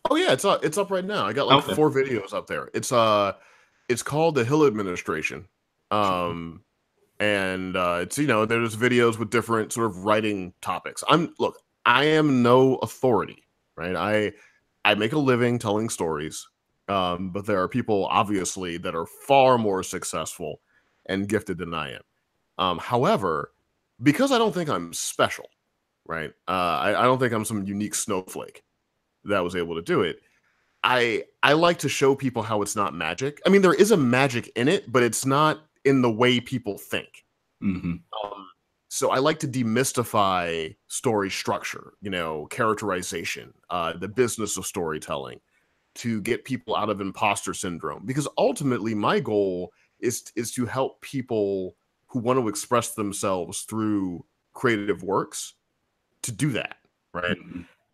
Oh yeah, it's up right now. I got like 4 videos up there. It's called The Hill Administration. And it's, you know, there's videos with different sort of writing topics. I am no authority, right? I make a living telling stories. But there are people obviously that are far more successful and gifted than I am. However, because I don't think I'm special, right? I don't think I'm some unique snowflake that was able to do it. I like to show people how it's not magic. I mean, there is a magic in it, but it's not in the way people think. So I like to demystify story structure, you know, characterization, the business of storytelling, to get people out of imposter syndrome. Because ultimately my goal is to help people who want to express themselves through creative works to do that, right?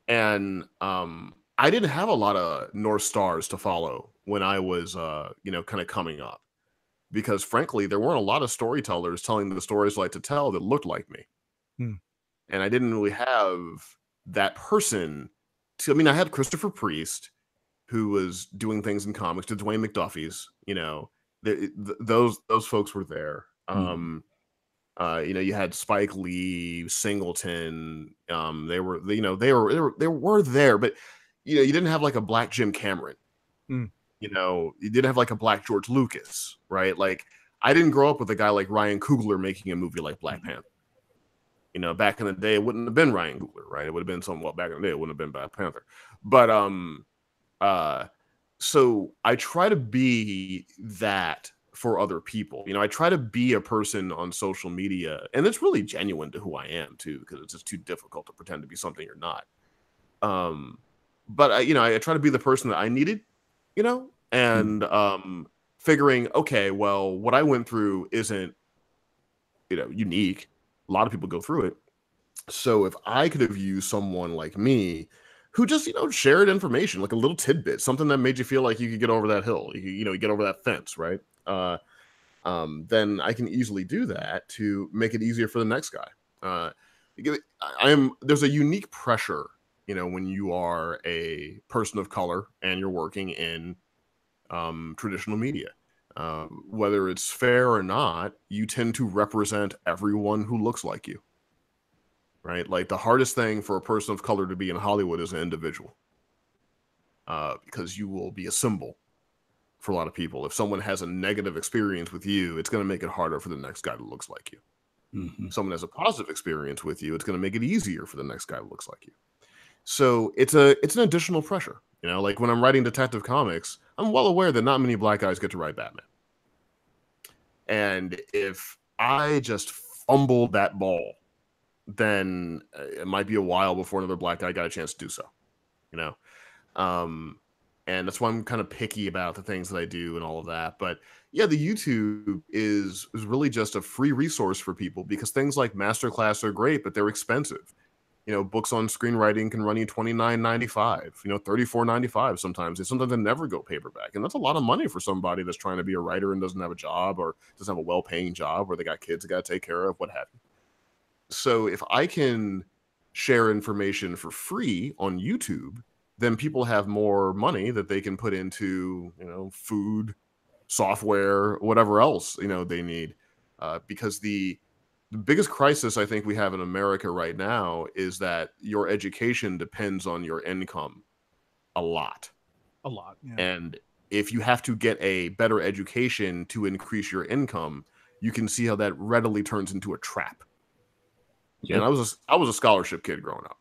And I didn't have a lot of North Stars to follow when I was, you know, kind of coming up, because frankly, there weren't a lot of storytellers telling the stories I like to tell that looked like me. And I didn't really have that person I mean, I had Christopher Priest, who was doing things in comics, to Dwayne McDuffie's, you know, those folks were there. You know, you had Spike Lee, Singleton. They were there, but you know, you didn't have like a Black Jim Cameron. You know, you didn't have like a Black George Lucas, right? Like, I didn't grow up with a guy like Ryan Coogler making a movie like Black Panther. You know, back in the day, it wouldn't have been Ryan Coogler, right? It would have been back in the day, it wouldn't have been Black Panther. But so I try to be that for other people. You know, I try to be a person on social media, and it's really genuine to who I am too, because it's just too difficult to pretend to be something you're not. But you know, I try to be the person that I needed, you know, and figuring, okay, well, what I went through isn't, you know, unique. A lot of people go through it. So if I could have used someone like me who just, you know, shared information, like a little tidbit, something that made you feel like you could get over that hill, you know, get over that fence, right? Then I can easily do that to make it easier for the next guy. There's a unique pressure, you know, when you are a person of color and you're working in traditional media. Whether it's fair or not, you tend to represent everyone who looks like you. Right? Like, the hardest thing for a person of color to be in Hollywood is an individual. Because you will be a symbol for a lot of people. If someone has a negative experience with you, it's going to make it harder for the next guy that looks like you. If someone has a positive experience with you, it's going to make it easier for the next guy that looks like you. So it's an additional pressure. You know, like when I'm writing Detective Comics, I'm well aware that not many Black guys get to write Batman. And if I just fumbled that ball then it might be a while before another black guy got a chance to do so, you know? And that's why I'm kind of picky about the things that I do and all of that. But yeah, the YouTube is really just a free resource for people, because things like masterclass are great, but they're expensive. You know, books on screenwriting can run you $29.95, you know, $34.95 sometimes. And sometimes they never go paperback. And that's a lot of money for somebody that's trying to be a writer and doesn't have a job, or doesn't have a well-paying job, or they got kids they got to take care of, what have you. So if I can share information for free on YouTube, then people have more money that they can put into, you know, food, software, whatever else, you know, they need. Because the biggest crisis I think we have in America right now is that your education depends on your income a lot. A lot. Yeah. And if you have to get a better education to increase your income, you can see how that readily turns into a trap. Yep. And I was a scholarship kid growing up.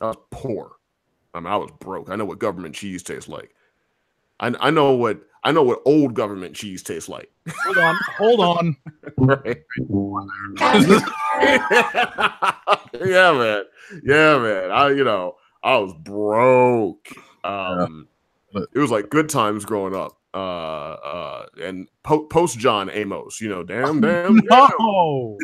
I was poor. I mean, I was broke. I know what government cheese tastes like. I know what old government cheese tastes like. Hold on. Right. Yeah, man. I was broke. It was like good times growing up. And post John Amos, you know, damn. No.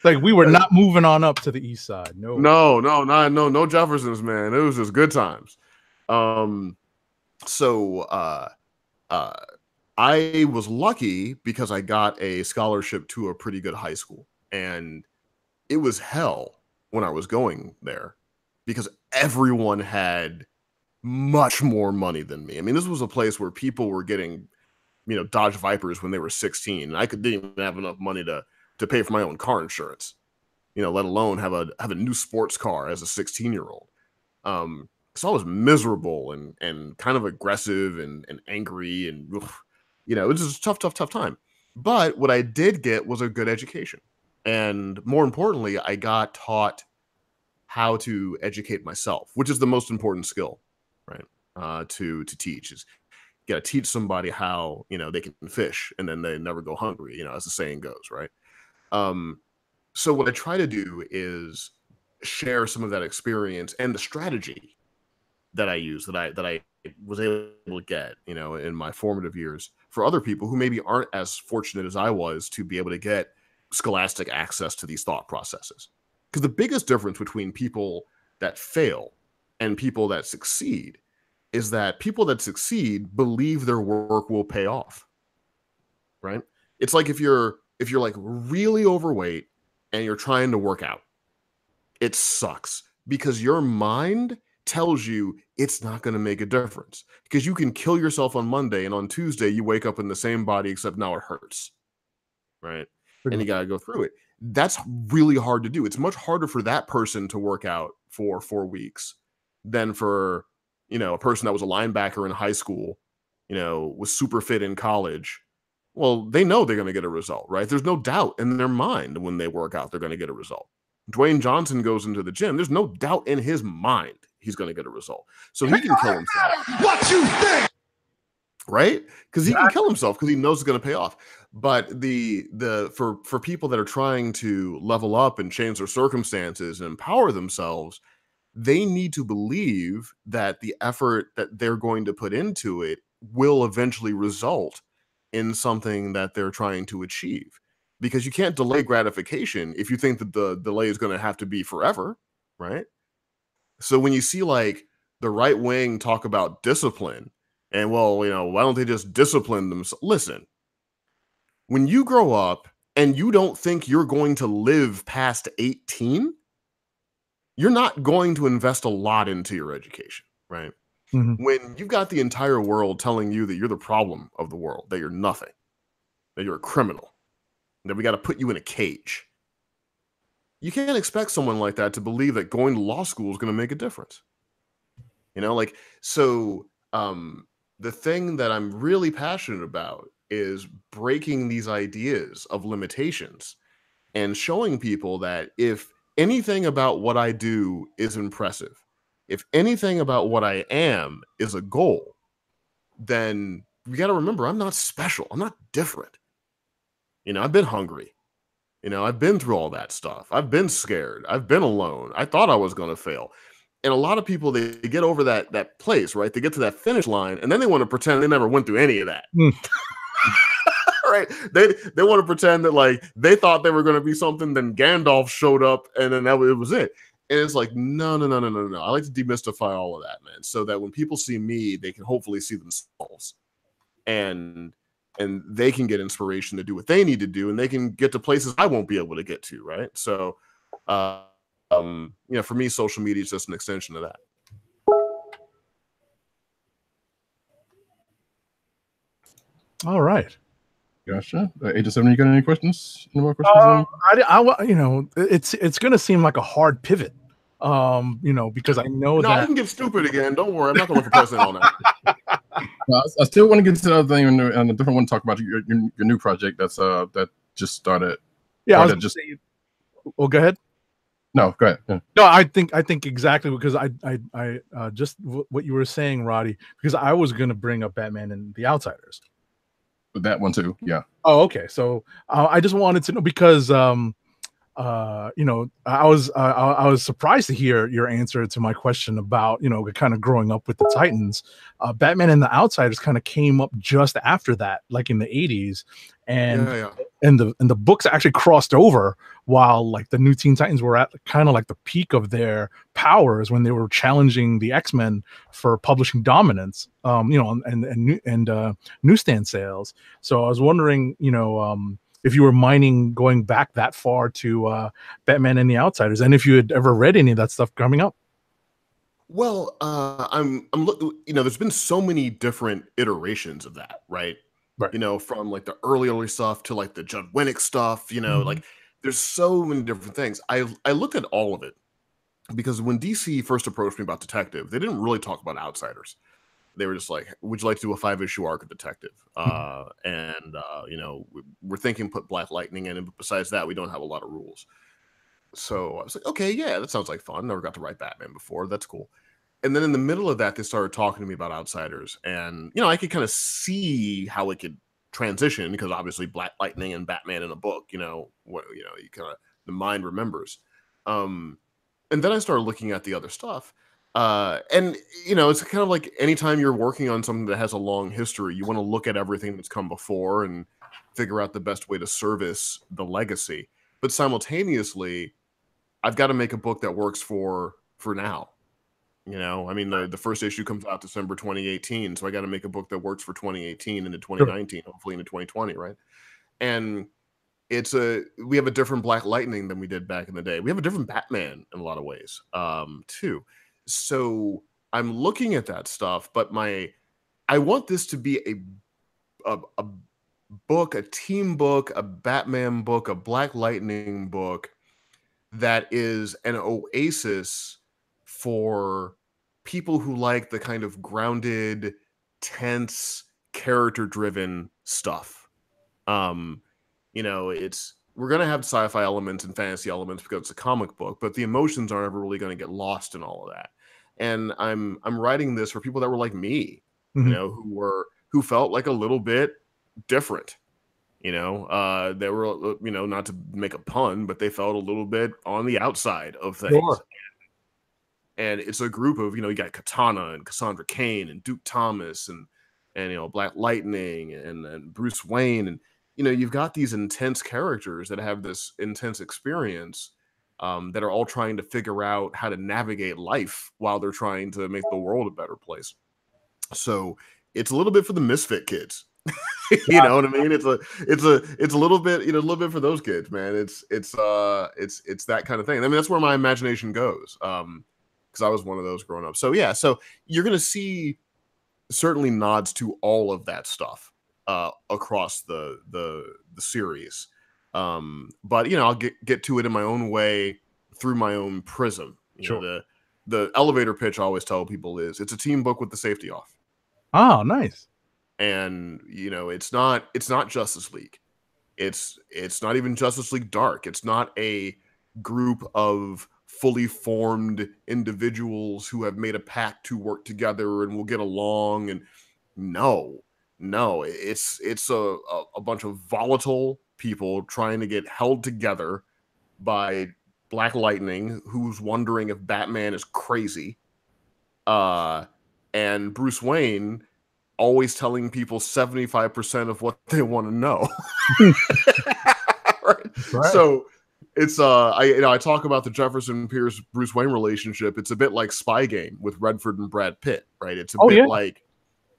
Like we were not moving on up to the east side. No Jeffersons, man. It was just good times. So I was lucky because I got a scholarship to a pretty good high school, and it was hell when I was going there because everyone had much more money than me. I mean, this was a place where people were getting, you know, Dodge Vipers when they were 16, and I didn't even have enough money to pay for my own car insurance, you know, let alone have a new sports car as a 16-year-old. So I was miserable and kind of aggressive and angry, and you know, it was just a tough time. But what I did get was a good education, and more importantly, I got taught how to educate myself, which is the most important skill, right? To teach is you got to teach somebody how, you know, they can fish and then they never go hungry, you know, as the saying goes, right? So what I try to do is share some of that experience and the strategy that I use, that I was able to get, you know, in my formative years for other people who maybe aren't as fortunate as I was to be able to get scholastic access to these thought processes. Because the biggest difference between people that fail and people that succeed is that people that succeed believe their work will pay off, right? It's like if you're like really overweight and you're trying to work out, it sucks because your mind tells you it's not going to make a difference, because you can kill yourself on Monday and on Tuesday you wake up in the same body except now it hurts, right? And you got to go through it. That's really hard to do. It's much harder for that person to work out for 4 weeks than for, you know, a person that was a linebacker in high school, you know, was super fit in college. Well, they know they're going to get a result, right? There's no doubt in their mind when they work out, they're going to get a result. Dwayne Johnson goes into the gym. There's no doubt in his mind he's going to get a result. So he can kill himself. What you think? Right? Because he can kill himself because he knows it's going to pay off. But for people that are trying to level up and change their circumstances and empower themselves, they need to believe that the effort that they're going to put into it will eventually result in something that they're trying to achieve. Because you can't delay gratification if you think that the delay is going to have to be forever, right? So when you see like the right wing talk about discipline and, well, you know, why don't they just discipline themselves? Listen, when you grow up and you don't think you're going to live past 18, you're not going to invest a lot into your education, right? Mm-hmm. When you've got the entire world telling you that you're the problem of the world, that you're nothing, that you're a criminal, that we got to put you in a cage, you can't expect someone like that to believe that going to law school is going to make a difference. You know, like, so the thing that I'm really passionate about is breaking these ideas of limitations and showing people that if anything about what I do is impressive, if anything about what I am is a goal, then we got to remember I'm not special. I'm not different. You know, I've been hungry. You know, I've been through all that stuff. I've been scared. I've been alone. I thought I was going to fail. And a lot of people, they get over that place, right? They get to that finish line, and then they want to pretend they never went through any of that. Right? They want to pretend that like they thought they were going to be something, then Gandalf showed up, and then it was it. And it's like, no. I like to demystify all of that, man, so that when people see me, they can hopefully see themselves, and they can get inspiration to do what they need to do, and they can get to places I won't be able to get to, right? So, you know, for me, social media is just an extension of that. All right. Gotcha. Age of 7, you got any questions? Any more questions? You know, it's going to seem like a hard pivot, you know, because I know No, that I can get stupid again. Don't worry, I'm not going to run for president on that. I still want to get to the other thing and a different one. Talk about your new project that's that just started. Yeah, Or I was just say, oh, go ahead. No, go ahead. Yeah. No, I think exactly, because I just what you were saying, Roddy, because I was going to bring up Batman and the Outsiders. With that one too, yeah. Oh, okay. So I just wanted to know, because you know, I was surprised to hear your answer to my question about, you know, kind of growing up with the Titans. Batman and the Outsiders kind of came up just after that, like in the 80s, and and the books actually crossed over while like the new Teen Titans were at kind of like the peak of their powers when they were challenging the X-Men for publishing dominance, you know, and newsstand sales. So I was wondering, you know, if you were mining going back that far to Batman and the Outsiders, and if you had ever read any of that stuff coming up. Well, I'm looking. You know, there's been so many different iterations of that, right? Right. You know, from like the early stuff to like the Judd Winnick stuff. You know, like there's so many different things. I looked at all of it because when DC first approached me about Detective, they didn't really talk about Outsiders. They were just like, would you like to do a 5-issue arc of Detective? You know, we're thinking put Black Lightning in, and besides that, we don't have a lot of rules. So I was like, okay, yeah, that sounds like fun. Never got to write Batman before. That's cool. And then in the middle of that, they started talking to me about Outsiders. And, you know, I could kind of see how it could transition, because obviously Black Lightning and Batman in a book, you know, you kind of, the mind remembers. And then I started looking at the other stuff. And, you know, it's kind of like anytime you're working on something that has a long history, you want to look at everything that's come before and figure out the best way to service the legacy. But simultaneously, I've got to make a book that works for now. You know, I mean, the first issue comes out December 2018, so I got to make a book that works for 2018 into 2019, hopefully into 2020, right? And we have a different Black Lightning than we did back in the day. We have a different Batman in a lot of ways, too. So I'm looking at that stuff, but I want this to be a book, a team book, a Batman book, a Black Lightning book that is an oasis for people who like the kind of grounded, tense, character-driven stuff. You know, we're gonna have sci-fi elements and fantasy elements because it's a comic book, but the emotions aren't ever really gonna get lost in all of that. And I'm writing this for people that were like me, you know, who felt like a little bit different. You know, they were, you know, not to make a pun, but they felt a little bit on the outside of things. Sure. And it's a group of, you know, you got Katana and Cassandra Cain and Duke Thomas and you know, Black Lightning and Bruce Wayne. And, you know, you've got these intense characters that have this intense experience that are all trying to figure out how to navigate life while they're trying to make the world a better place. So it's a little bit for the misfit kids. You know what I mean? It's a little bit, you know, a little bit for those kids, man. It's that kind of thing. I mean, that's where my imagination goes. Because I was one of those growing up. So yeah, so you're gonna see certainly nods to all of that stuff across the series. But you know, I'll get to it in my own way through my own prism. You know, the elevator pitch I always tell people is it's a team book with the safety off. Oh, nice. And you know, it's not Justice League. It's not even Justice League Dark. It's not a group of fully formed individuals who have made a pact to work together and will get along. And no, it's a bunch of volatile people trying to get held together by Black Lightning, who's wondering if Batman is crazy, and Bruce Wayne always telling people 75% of what they want to know. Right. So it's I talk about the Jefferson Pierce Bruce Wayne relationship. It's a bit like Spy Game with Redford and Brad Pitt, right? It's a bit like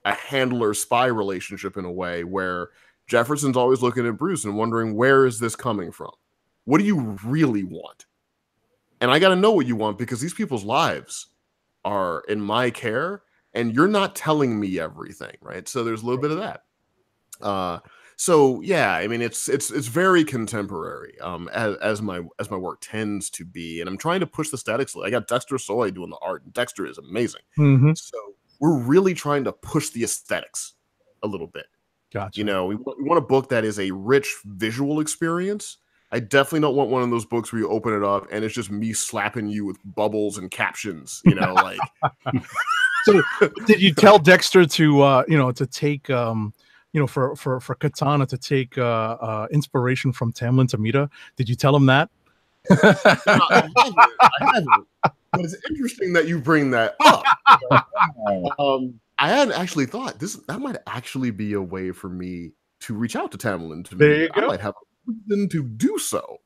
a handler spy relationship in a way where Jefferson's always looking at Bruce and wondering, where is this coming from? What do you really want? And I got to know what you want, because these people's lives are in my care, and you're not telling me everything, right? So there's a little bit of that. So yeah, I mean, it's very contemporary, as my work tends to be, and I'm trying to push the aesthetics. I got Dexter Soy doing the art, and Dexter is amazing. So we're really trying to push the aesthetics a little bit. Gotcha. You know, we want a book that is a rich visual experience. I definitely don't want one of those books where you open it up and it's just me slapping you with bubbles and captions, you know, like. So did you tell Dexter to to take for Katana to take inspiration from Tamlin Tomita? Did you tell him that? I haven't. But it's interesting that you bring that up. I hadn't actually thought that might actually be a way for me to reach out to Tamlin Tomita. There you go. I might have a reason to do so,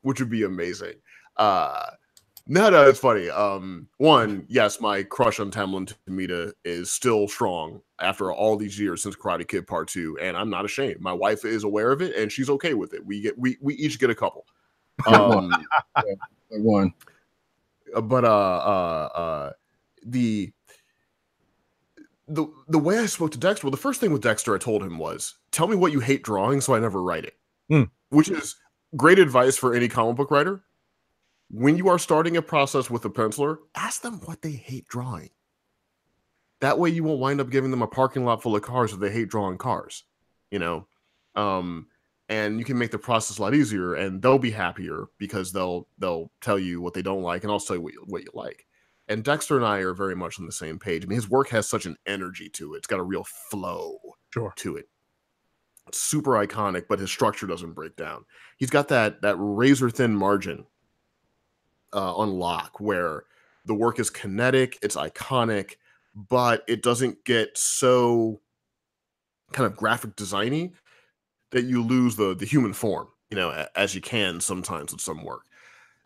which would be amazing. No, it's funny. One, yes, my crush on Tamlin Tomita is still strong after all these years since Karate Kid Part 2, and I'm not ashamed. My wife is aware of it, and she's okay with it. We each get a couple. One. But the way I spoke to Dexter, well, the first thing with Dexter I told him was, tell me what you hate drawing so I never write it. Which is great advice for any comic book writer. When you are starting a process with a penciler, ask them what they hate drawing. That way you won't wind up giving them a parking lot full of cars if they hate drawing cars, you know? And you can make the process a lot easier, and they'll be happier because they'll tell you what they don't like, and I'll tell you what you like. And Dexter and I are very much on the same page. I mean, his work has such an energy to it. It's got a real flow to it. It's super iconic, but his structure doesn't break down. He's got that razor thin margin on lock where the work is kinetic, it's iconic, but it doesn't get so kind of graphic designy that you lose the human form, you know, as you can sometimes with some work.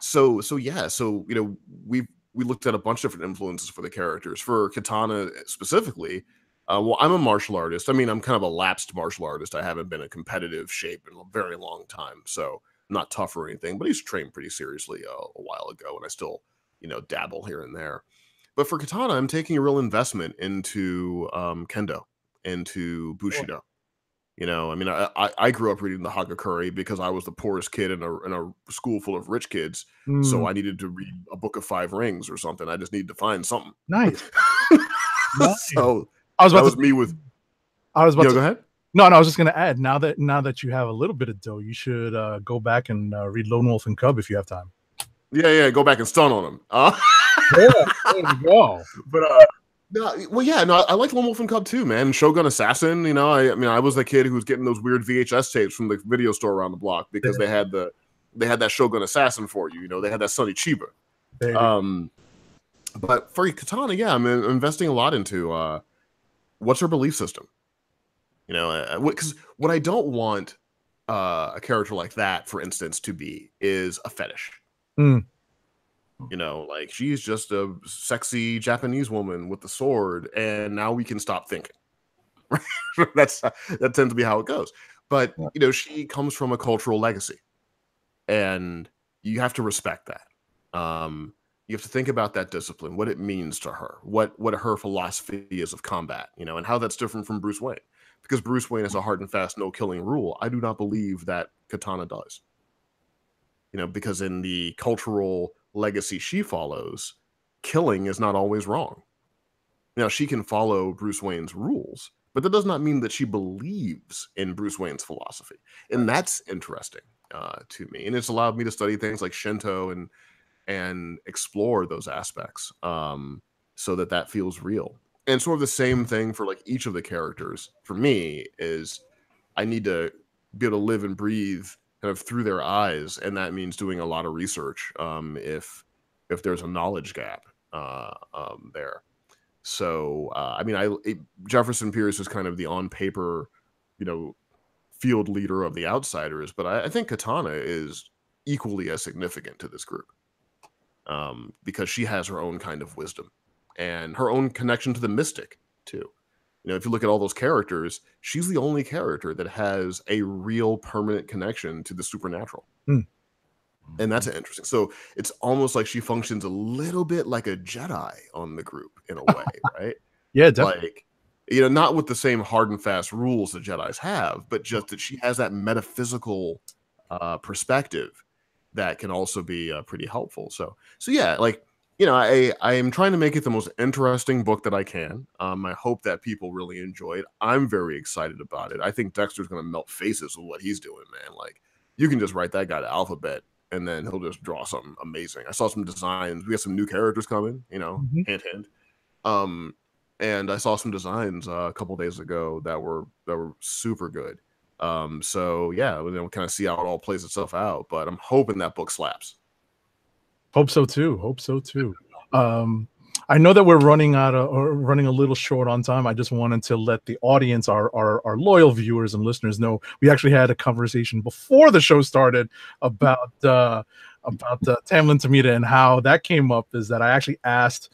So yeah, so you know, we looked at a bunch of different influences for the characters. For Katana specifically, well, I'm a martial artist. I mean, I'm kind of a lapsed martial artist. I haven't been in competitive shape in a very long time, so I'm not tough or anything. But I used to train pretty seriously a while ago, and I still, you know, dabble here and there. But for Katana, I'm taking a real investment into Kendo, into Bushido. You know, I mean, I grew up reading the Hagakure because I was the poorest kid in a school full of rich kids. So I needed to read a book of 5 rings or something. I just needed to find something. Nice. So I was about that was to, me with. I was about to go ahead. No, I was just going to add. Now that you have a little bit of dough, you should go back and read Lone Wolf and Cub if you have time. Yeah, go back and stun on him. Yeah, there you go. But I like Lone Wolf and Cub too, man. Shogun Assassin, you know, I mean, I was the kid who was getting those weird VHS tapes from the video store around the block because they had that Shogun Assassin for you. You know, they had that Sonny Chiba. But for Katana, yeah, I'm investing a lot into what's her belief system. You know, because what I don't want a character like that, for instance, to be is a fetish. You know, like she's just a sexy Japanese woman with the sword, and now we can stop thinking. That tends to be how it goes. But you know, she comes from a cultural legacy, and you have to respect that. You have to think about that discipline, what it means to her, what her philosophy is of combat, you know, and how that's different from Bruce Wayne. Because Bruce Wayne has a hard and fast no killing rule. I do not believe that Katana does. You know, because in the cultural legacy she follows, killing is not always wrong. Now, she can follow Bruce Wayne's rules, but that does not mean that she believes in Bruce Wayne's philosophy. And that's interesting to me. And it's allowed me to study things like Shinto and explore those aspects so that feels real. And sort of the same thing for like each of the characters for me is I need to be able to live and breathe kind of through their eyes, and that means doing a lot of research if there's a knowledge gap there. So I mean, Jefferson Pierce is kind of the on paper, field leader of the outsiders, but I think Katana is equally as significant to this group because she has her own kind of wisdom and her own connection to the mystic too. If you look at all those characters, she's the only character that has a real permanent connection to the supernatural. Mm. And that's interesting. So it's almost like she functions a little bit like a Jedi on the group in a way, right? Yeah, definitely. Like, not with the same hard and fast rules that Jedis have, but just that she has that metaphysical perspective that can also be pretty helpful. So yeah, like, I am trying to make it the most interesting book that I can. I hope that people really enjoy it. I'm very excited about it. I think Dexter's going to melt faces with what he's doing, man. Like, you can just write that guy to alphabet, and then he'll just draw something amazing. I saw some designs. We got some new characters coming, hint, hint. And I saw some designs a couple days ago that were super good. So yeah, we'll kind of see how it all plays itself out. But I'm hoping that book slaps. Hope so too. I know that we're running a little short on time. I just wanted to let the audience, our loyal viewers and listeners, know we actually had a conversation before the show started about Tamlin Tomita, and how that came up is that I actually asked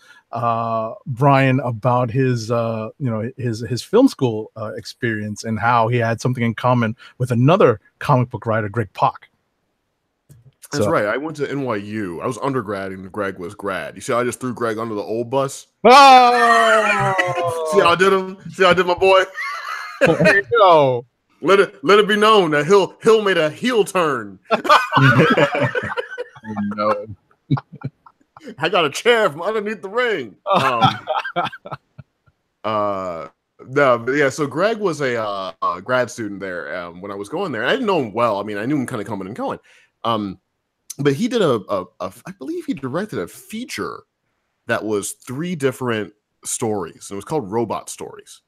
Brian about his his film school experience, and how he had something in common with another comic book writer, Greg Pak. That's right. I went to NYU. I was undergrad and Greg was grad. You see how I just threw Greg under the old bus? Oh! See how I did him? See how I did my boy? There you go. Let it be known that Hill made a heel turn. No. I got a chair from underneath the ring. No, but yeah. So Greg was a grad student there when I was going there. I didn't know him well. I mean, I knew him kind of coming and going. But he did I believe he directed a feature that was 3 different stories. And it was called Robot Stories.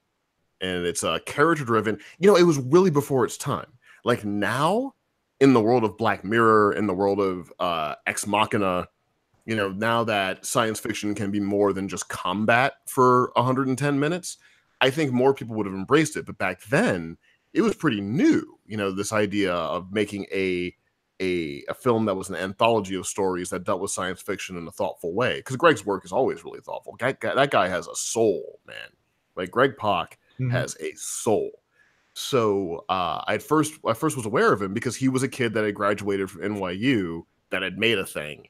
And it's character driven. It was really before its time. Like now, in the world of Black Mirror, in the world of Ex Machina, now that science fiction can be more than just combat for 110 minutes, I think more people would have embraced it. But back then, it was pretty new. This idea of making a film that was an anthology of stories that dealt with science fiction in a thoughtful way. Because Greg's work is always really thoughtful. That guy has a soul, man. Like Greg Pak has a soul. So I first was aware of him because he was a kid that had graduated from NYU that had made a thing.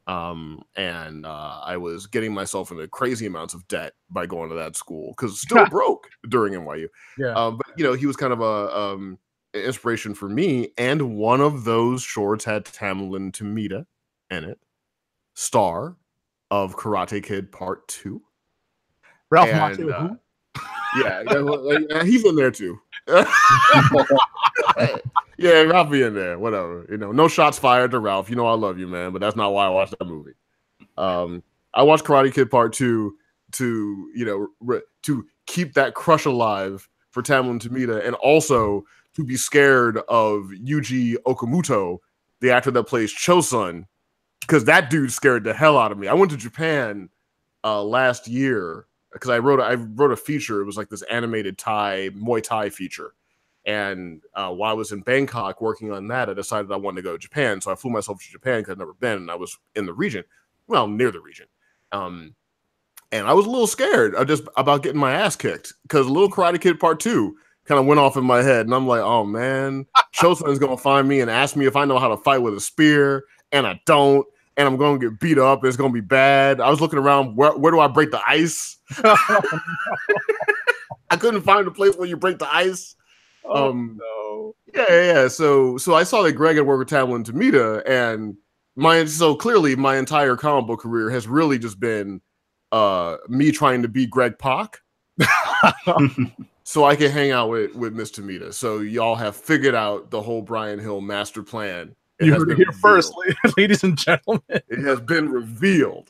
And I was getting myself into crazy amounts of debt by going to that school because still broke during NYU. Yeah. But he was kind of a inspiration for me, and one of those shorts had Tamlin Tomita in it, star of Karate Kid Part 2. Ralph Macchio, who? Yeah, he's in there too. Yeah, Ralph be in there, whatever. No shots fired to Ralph. I love you, man, but that's not why I watched that movie. I watched Karate Kid Part 2 to to keep that crush alive for Tamlin Tomita, and also to be scared of Yuji Okamoto, the actor that plays Chosun, because that dude scared the hell out of me. I went to Japan last year because I wrote a feature. It was like this animated Muay Thai feature. And while I was in Bangkok working on that, I decided I wanted to go to Japan. So I flew myself to Japan because I'd never been, and I was in the region, near the region. And I was a little scared about getting my ass kicked because Little Karate Kid Part 2 kind of went off in my head. And I'm like, oh, man, Chosun's going to find me and ask me if I know how to fight with a spear. And I don't. And I'm going to get beat up. And it's going to be bad. I was looking around. Where do I break the ice? I couldn't find a place where you break the ice. No. Yeah. So I saw that Greg had worked with Tamlin Tomita. And so clearly my entire comic book career has really just been me trying to be Greg Pak. So I can hang out with Miss Tomita. So y'all have figured out the whole Brian Hill master plan. You heard it here first, ladies and gentlemen. It has been revealed.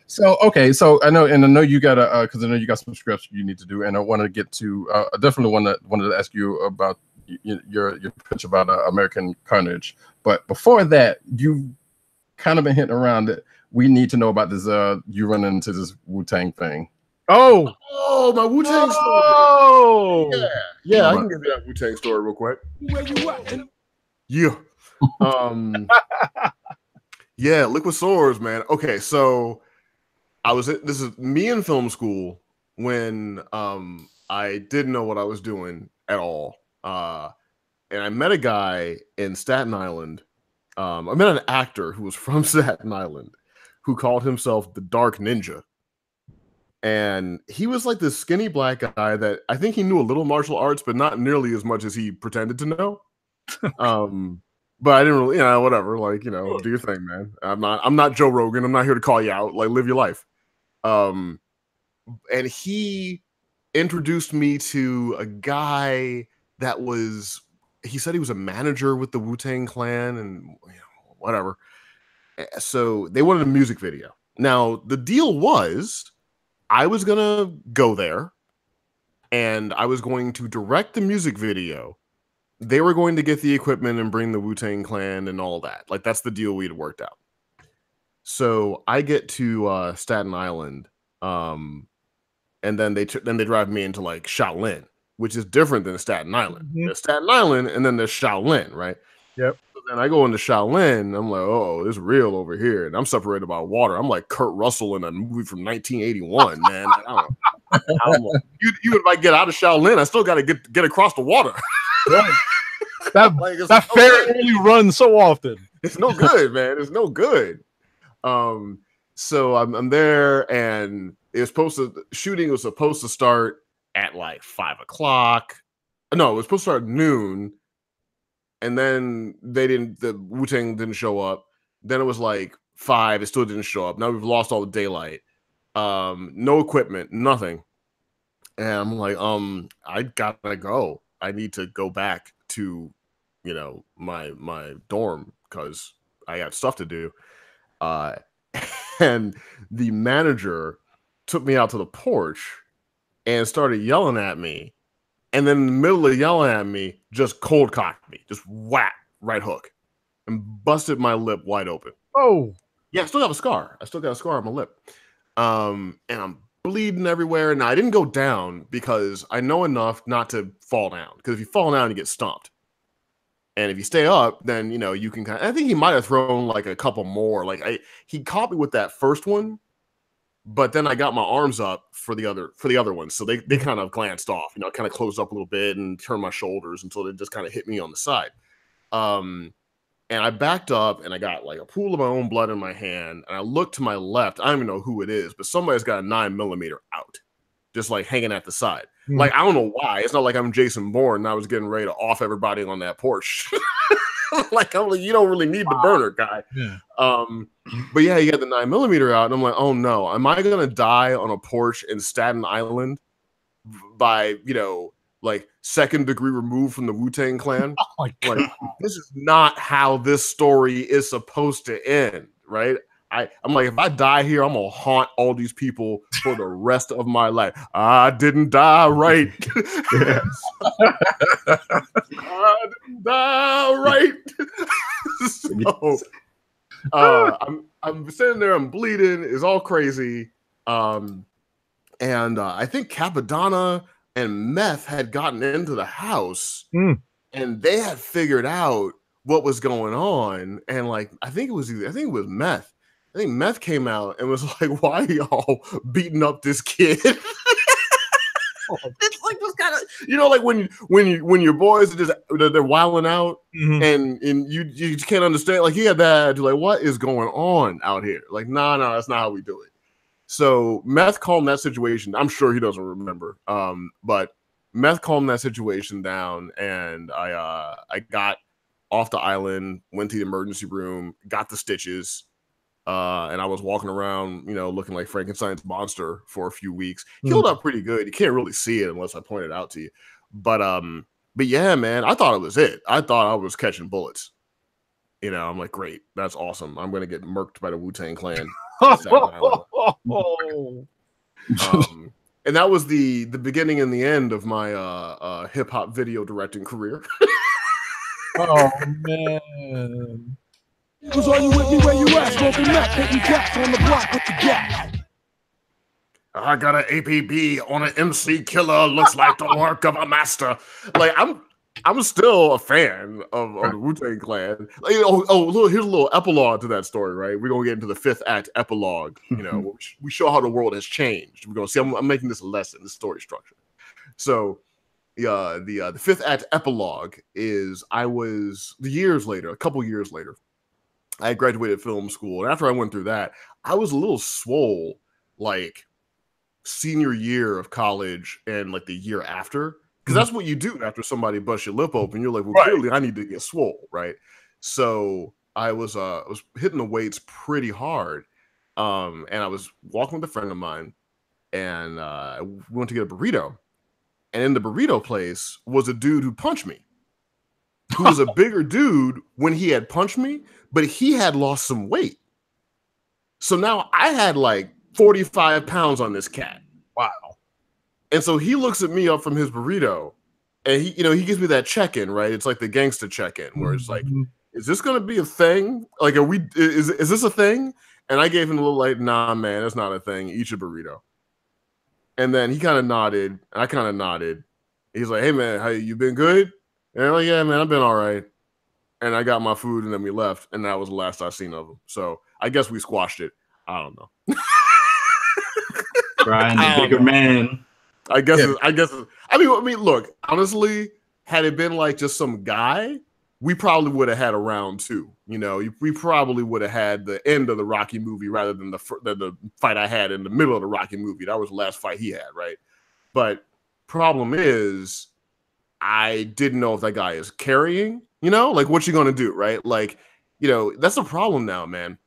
So okay, so I know you got because I know you got some scripts you need to do, and I want to get to I definitely wanted to ask you about your pitch about American Carnage. But before that, you've kind of been hitting around that we need to know about this. You run into this Wu-Tang thing. Oh, my Wu-Tang story. oh, Yeah, I can give you that Wu-Tang story real quick. Where you at? Yeah. Yeah, Liquid Swords, man. Okay, so this is me in film school when I didn't know what I was doing at all. And I met a guy in Staten Island. I met an actor who was from Staten Island who called himself the Dark Ninja. And he was like this skinny black guy that I think he knew a little martial arts, but not nearly as much as he pretended to know. But I didn't really, whatever. Like, do your thing, man. I'm not Joe Rogan. I'm not here to call you out. Like, live your life. And he introduced me to a guy that he said he was a manager with the Wu-Tang Clan and whatever. So they wanted a music video. Now, the deal was I was going to go there and I was going to direct the music video. They were going to get the equipment and bring the Wu-Tang Clan and all that. Like, that's the deal we'd worked out. So I get to Staten Island, and then they drive me into like Shaolin, which is different than Staten Island. Mm-hmm. There's Staten Island, and then there's Shaolin, right? Yep. So then I go into Shaolin, I'm like, oh, it's real over here, and I'm separated by water. I'm like Kurt Russell in a movie from 1981, man. Even if I get out of Shaolin, I still got to get across the water. Right. That ferry only runs so often. It's no good, man. It's no good. So I'm there, and shooting was supposed to start at like 5 o'clock. No, it was supposed to start at noon, and then the Wu-Tang didn't show up. Then it was like 5, it still didn't show up. Now we've lost all the daylight. No equipment, nothing. And I'm like, I gotta go. I need to go back to, my dorm because I got stuff to do. And the manager took me out to the porch and started yelling at me. And then in the middle of yelling at me, just cold cocked me, just whack, right hook, and busted my lip wide open. Oh, yeah, I still have a scar. I still got a scar on my lip. And I'm bleeding everywhere. Now, I didn't go down because I know enough not to fall down. Because if you fall down, you get stomped. And if you stay up, then, you can I think he might have thrown like a couple more. Like he caught me with that first one, but then I got my arms up for the other ones. So they kind of glanced off, kind of closed up a little bit and turned my shoulders until they just kind of hit me on the side. And I backed up and I got like a pool of my own blood in my hand. And I looked to my left. I don't even know who it is, but somebody's got a 9mm out, just like hanging at the side. Mm-hmm. Like, I don't know why. It's not like I'm Jason Bourne and I was getting ready to off everybody on that porch. I'm like, you don't really need the burner, guy. Yeah. But yeah, he had the 9mm out. And I'm like, oh no, am I going to die on a porch in Staten Island by, like second degree removed from the Wu-Tang Clan? Oh my God. Like, this is not how this story is supposed to end, right? I'm like, if I die here, I'm gonna haunt all these people for the rest of my life. I didn't die right. I didn't die right. So, I'm sitting there, I'm bleeding, it's all crazy. And I think Capadonna and Meth had gotten into the house and they had figured out what was going on. And like, I think it was Meth. I think Meth came out and was like, why are y'all beating up this kid? It's like this kind of, like when your boys are just, they're wilding out and you can't understand. Like, he had that attitude, like, what is going on out here? Like, no, that's not how we do it. So Meth calmed that situation. I'm sure he doesn't remember. But Meth calmed that situation down, and I got off the island, went to the emergency room, got the stitches, and I was walking around, looking like Frankenstein's monster for a few weeks. Healed up pretty good. You can't really see it unless I point it out to you. But yeah, man, I thought it was it. I thought I was catching bullets. I'm like, great, that's awesome. I'm gonna get murked by the Wu-Tang Clan. Staten Island. And that was the beginning and the end of my hip hop video directing career. Oh man. Who's are you with me where you at? Smoking meth, hitting cats on the block with the gas. I got an APB on an MC Killer. Looks like the work of a master. Like I'm still a fan of the Wu-Tang Clan. Like, here's a little epilogue to that story, right? We're gonna get into the 5th act epilogue. You know, we show how the world has changed. We're gonna see. I'm making this a lesson, this story structure. So, the 5th act epilogue is a couple years later, I graduated film school, and after I went through that, I was a little swole, like senior year of college and like the year after. Because that's what you do after somebody busts your lip open. You're like, well, clearly I need to get swole, right? So I was hitting the weights pretty hard, and I was walking with a friend of mine, and we went to get a burrito, and in the burrito place was a dude who punched me, who was a bigger dude when he had punched me, but he had lost some weight. So now I had like 45 pounds on this cat. Wow. And so he looks at me up from his burrito, and he gives me that check-in, right? It's like the gangster check-in, where it's like, is this gonna be a thing? Like, is this a thing? And I gave him a little like, nah, man, it's not a thing. Eat your burrito. And then he kind of nodded, and I kind of nodded. He's like, hey man, how you been good? And I'm like, yeah, man, I've been all right. And I got my food, and then we left, and that was the last I seen of him. So I guess we squashed it. I don't know. Brian, the bigger man. I guess. I mean, look. Honestly, had it been like just some guy, we probably would have had a round 2. You know, we probably would have had the end of the Rocky movie rather than the fight I had in the middle of the Rocky movie. That was the last fight he had, right? But problem is, I didn't know if that guy is carrying. You know, like what you gonna do, right? Like, that's the problem now, man.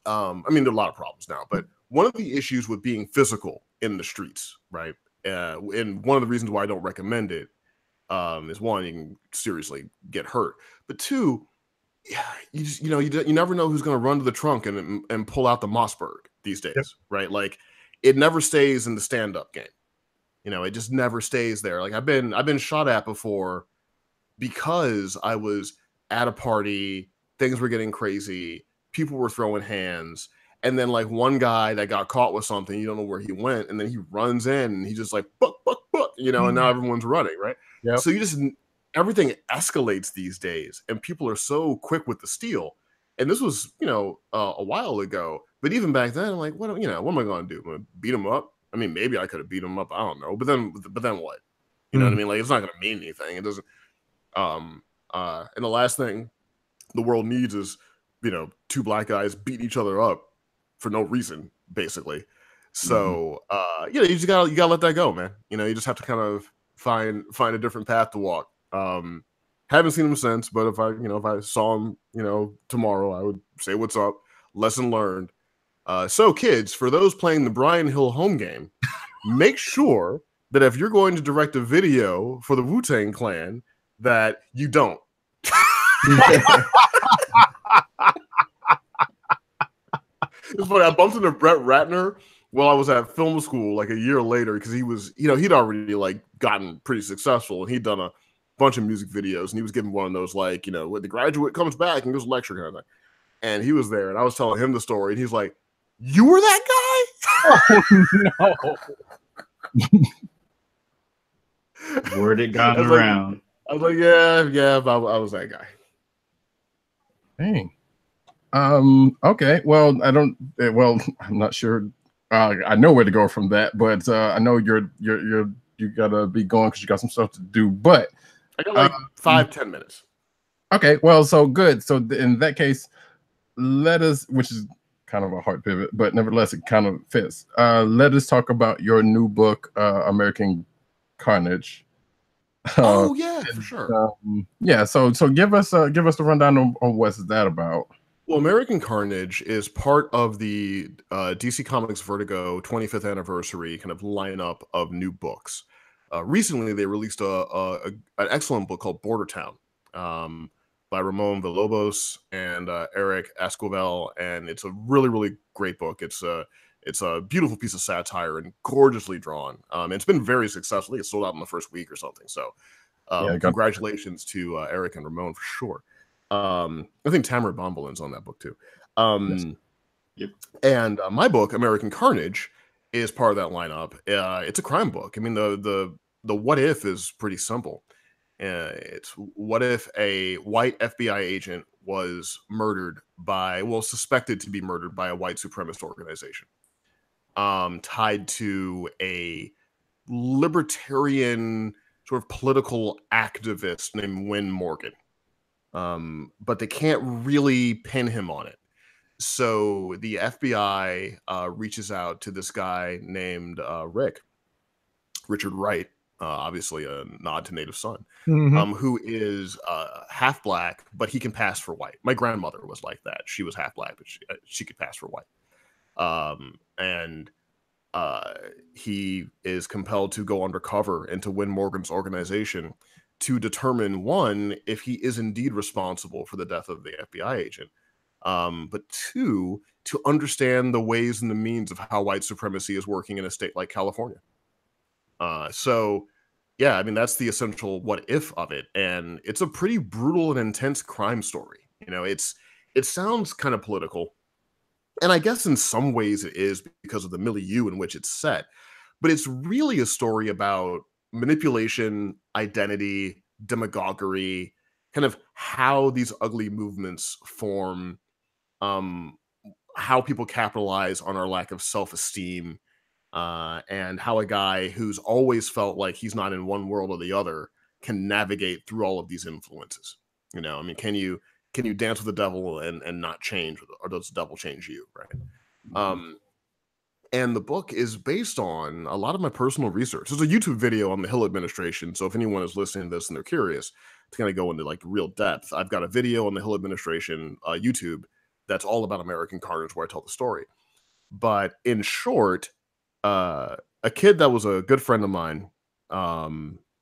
I mean, there are a lot of problems now, but one of the issues with being physical in the streets, right? And one of the reasons why I don't recommend it is, one, you can seriously get hurt, but 2, you never know who's going to run to the trunk and pull out the Mossberg these days, right? Like, it never stays in the stand-up game. It just never stays there. Like, I've been shot at before because I was at a party, things were getting crazy, people were throwing hands. And then like one guy that got caught with something, you don't know where he went, and then he runs in and he just like book, and now everyone's running, right? Yep. So everything escalates these days, and people are so quick with the steel. And this was, a while ago, but even back then, I'm like, what am I going to do? I'm going to beat him up? I mean, maybe I could have beat him up. I don't know. But then what? You know what I mean? Like, it's not going to mean anything. It doesn't. And the last thing the world needs is, 2 black guys beat each other up for no reason, basically. So, you just gotta let that go, man. You just have to kind of find a different path to walk. Haven't seen him since, but if I saw him, tomorrow, I would say what's up. Lesson learned. So kids, for those playing the Brian Hill home game, make sure that if you're going to direct a video for the Wu-Tang Clan, that you don't. It's funny. I bumped into Brett Ratner while I was at film school like a year later, because he was, he'd already like gotten pretty successful, and he'd done a bunch of music videos, and he was giving one of those like, when the graduate comes back and gives a lecture kind of thing. And he was there, and I was telling him the story, and he's like, "You were that guy?" Oh no! Word it gone around. I was like, yeah, I was that guy. Dang. Okay. Well, I'm not sure. I know where to go from that, but I know you gotta be going because you got some stuff to do. But I got like 5-10 minutes. Okay. Well, so good. So in that case, let us, which is kind of a hard pivot, but nevertheless, it kind of fits. Let us talk about your new book, American Carnage. Oh yeah, for sure. Yeah. So give us the rundown on what's that about. Well, American Carnage is part of the DC Comics Vertigo 25th anniversary kind of lineup of new books. Recently, they released an excellent book called Border Town, by Ramon Villalobos and Eric Esquivel, and it's a really, really great book. It's a beautiful piece of satire and gorgeously drawn. It's been very successful. It sold out in the first week or something. So congratulations to Eric and Ramon for sure. I think Tamara Bombolin's on that book too. Yep. And my book, American Carnage, is part of that lineup. It's a crime book. I mean, the what if is pretty simple. It's what if a white FBI agent was murdered suspected to be murdered by a white supremacist organization, tied to a libertarian sort of political activist named Win Morgan. But they can't really pin him on it. So the FBI reaches out to this guy named Richard Wright, obviously a nod to Native Son, who is half black, but he can pass for white. My grandmother was like that. She was half black, but she could pass for white. And he is compelled to go undercover into Win Morgan's organization to determine, one, if he is indeed responsible for the death of the FBI agent, but two, to understand the ways and the means of how white supremacy is working in a state like California. So, yeah, I mean, that's the essential what if of it. And it's a pretty brutal and intense crime story. You know, it sounds kind of political. And I guess in some ways it is because of the milieu in which it's set. But it's really a story about manipulation, identity, demagoguery, kind of how these ugly movements form, how people capitalize on our lack of self-esteem, and how a guy who's always felt like he's not in one world or the other can navigate through all of these influences. You know, I mean, can you dance with the devil and not change, or does the devil change you, right? And the book is based on a lot of my personal research. There's a YouTube video on the Hill administration. So if anyone is listening to this and they're curious to kind of go into like real depth, I've got a video on the Hill administration YouTube that's all about American Carnage, where I tell the story. But in short, a kid that was a good friend of mine,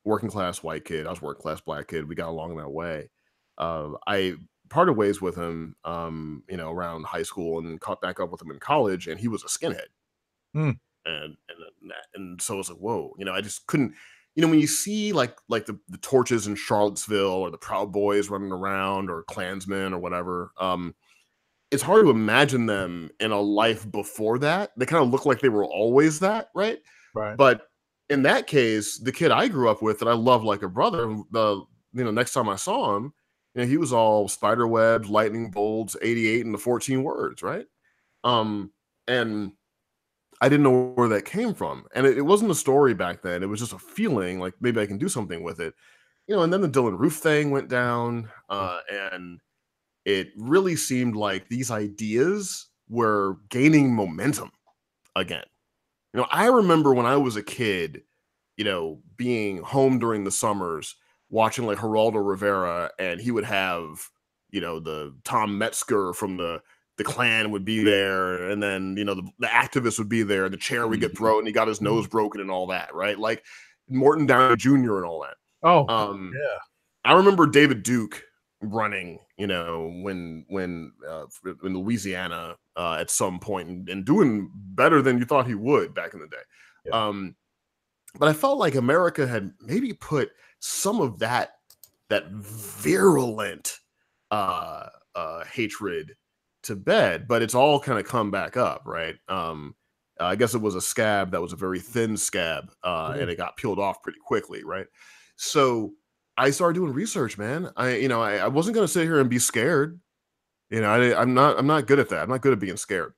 working class white kid, I was working class black kid. We got along that way. I parted ways with him, around high school, and caught back up with him in college, and he was a skinhead. And so I was like, whoa, I just couldn't, when you see like the torches in Charlottesville, or the Proud Boys running around, or Klansmen or whatever, it's hard to imagine them in a life before that. They kind of look like they were always that, right? Right. But in that case, the kid I grew up with that I love like a brother, next time I saw him, he was all spider webs, lightning bolts, 88 and the 14 words, right? And I didn't know where that came from. And it wasn't a story back then. It was just a feeling like maybe I can do something with it. And then the Dylan Roof thing went down, and it really seemed like these ideas were gaining momentum again. I remember when I was a kid, being home during the summers, watching like Geraldo Rivera, and he would have, the Tom Metzger from the Klan would be there, and then the activist would be there, and the chair would get thrown, and he got his nose broken and all that, right? Like Morton Downey Jr. and all that. Oh, yeah. I remember David Duke running, when in Louisiana at some point, and doing better than you thought he would back in the day. Yeah. But I felt like America had maybe put some of that virulent hatred to bed, but it's all kind of come back up, right? I guess it was a scab that was a very thin scab, and it got peeled off pretty quickly, right? So I started doing research, man. I wasn't going to sit here and be scared. I'm not good at that. I'm not good at being scared.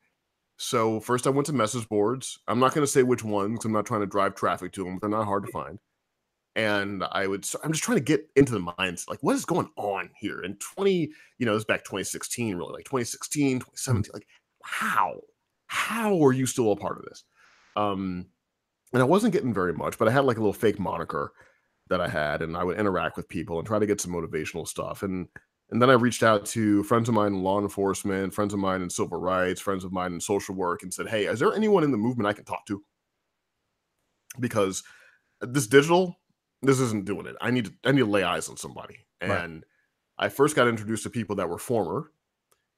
So first I went to message boards. I'm not going to say which ones, because I'm not trying to drive traffic to them. They're not hard to find. And I'm just trying to get into the minds, like, what is going on here? And this is back 2016, really, like 2016, 2017, like, how are you still a part of this? And I wasn't getting very much, but I had like a little fake moniker that I had, and I would interact with people and try to get some motivational stuff. And then I reached out to friends of mine in law enforcement, friends of mine in civil rights, friends of mine in social work, and said, hey, is there anyone in the movement I can talk to? Because this isn't doing it. I need to lay eyes on somebody. And I first got introduced to people that were former,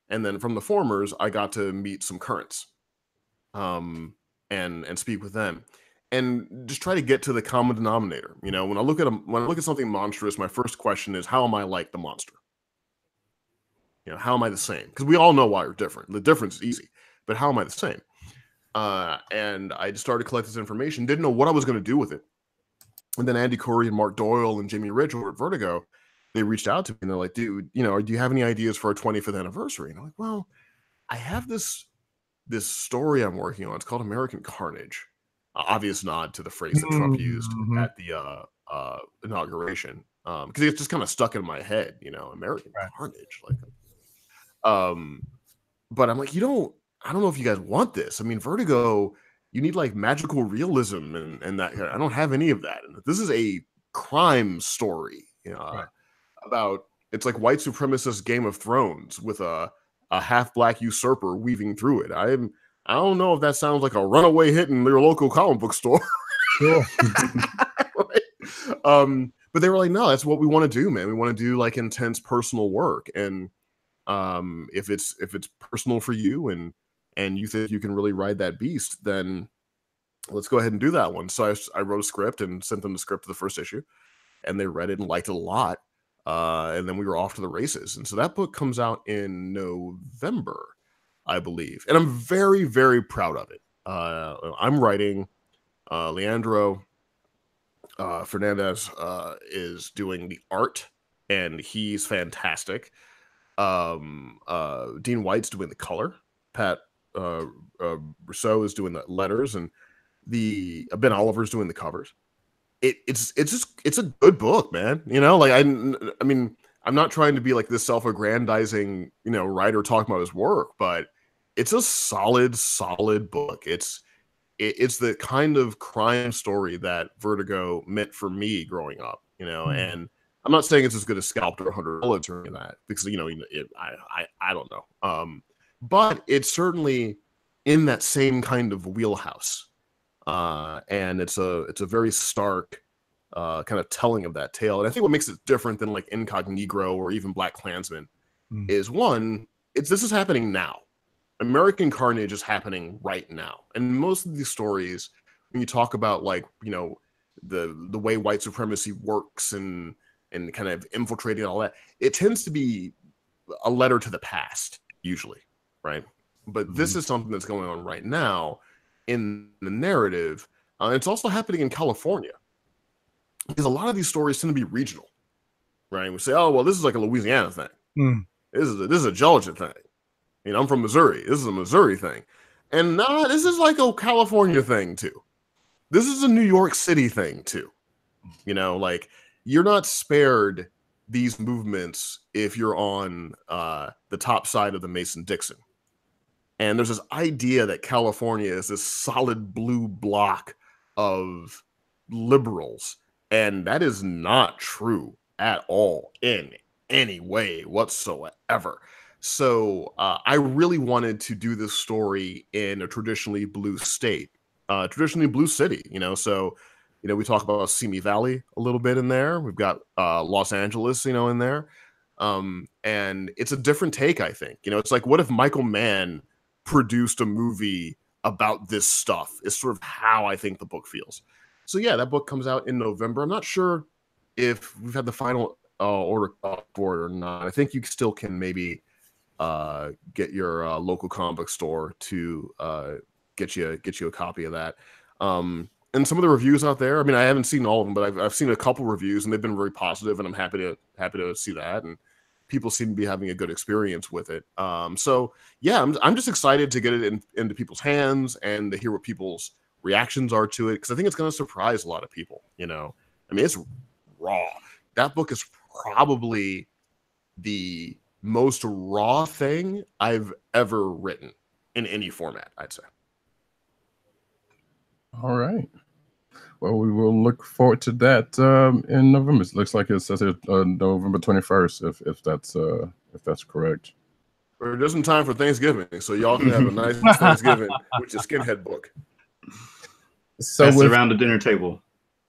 and then from the formers, I got to meet some currents, and speak with them, and just try to get to the common denominator. You know, when I look at something monstrous, my first question is, how am I like the monster? You know, how am I the same? Because we all know why we're different. The difference is easy, but how am I the same? And I just started collecting this information. Didn't know what I was going to do with it. And then Andy Curry and Mark Doyle and Jimmy Rich over at Vertigo, they reached out to me and they're like, dude, you know, do you have any ideas for our 25th anniversary? And I'm like, well, I have this story I'm working on. It's called American Carnage. Obvious nod to the phrase that Trump used at the inauguration, because it's just kind of stuck in my head, you know, American Carnage. Like, but I'm like, I don't know if you guys want this. I mean, Vertigo, you need like magical realism and that. I don't have any of that. And this is a crime story, you know, about, it's like white supremacist Game of Thrones with a half black usurper weaving through it. I don't know if that sounds like a runaway hit in your local comic book store. Sure. But they were like, no, that's what we want to do, man. We want to do like intense personal work. And if it's personal for you and you think you can really ride that beast, then let's go ahead and do that one. So I wrote a script and sent them the script of the first issue, and they read it and liked it a lot. And then we were off to the races. And so that book comes out in November, I believe. And I'm very, very proud of it. I'm writing, Leandro Fernandez is doing the art, and he's fantastic. Dean White's doing the color. Pat Rousseau is doing the letters, and Ben Oliver's doing the covers. It's a good book, man. You know, like I mean, I'm not trying to be like this self-aggrandizing, you know, writer talking about his work, but it's a solid book. It's the kind of crime story that Vertigo meant for me growing up, you know. And I'm not saying it's as good as Scalped or 100 Bullets or any of that, because, you know, I don't know. But it's certainly in that same kind of wheelhouse. And it's a very stark kind of telling of that tale. And I think what makes it different than like Incognito or even Black Klansman is, one, this is happening now. American Carnage is happening right now. And most of these stories, when you talk about like, you know, the way white supremacy works and kind of infiltrating all that, it tends to be a letter to the past, usually, right? But this is something that's going on right now in the narrative. It's also happening in California, because a lot of these stories tend to be regional, right? We say, oh, well, this is like a Louisiana thing. This is a Georgia thing. You know, I'm from Missouri. This is a Missouri thing. And nah, this is like a California thing too. This is a New York City thing too. You know, like, you're not spared these movements if you're on the top side of the Mason-Dixon. And there's this idea that California is this solid blue block of liberals. And that is not true at all in any way whatsoever. So I really wanted to do this story in a traditionally blue state, traditionally blue city, you know. So, you know, we talk about Simi Valley a little bit in there. We've got Los Angeles, you know, in there. And it's a different take, I think. You know, it's like, what if Michael Mann produced a movie about this stuff? Is sort of how I think the book feels. So yeah, that book comes out in November. I'm not sure if we've had the final order for it or not. I think you still can maybe get your local comic book store to get you a copy of that. And some of the reviews out there, I mean, I haven't seen all of them, but I've seen a couple reviews, and they've been very positive, and I'm happy to see that. And people seem to be having a good experience with it. So yeah, I'm just excited to get it into people's hands and to hear what people's reactions are to it, because I think it's going to surprise a lot of people. You know, I mean, it's raw. That book is probably the most raw thing I've ever written in any format, I'd say. All right. Well, we will look forward to that in November. It looks like it says it November 21st, if that's correct. We're just in time for Thanksgiving, so y'all can have a nice Thanksgiving with your Skinhead book. So that's around the dinner table.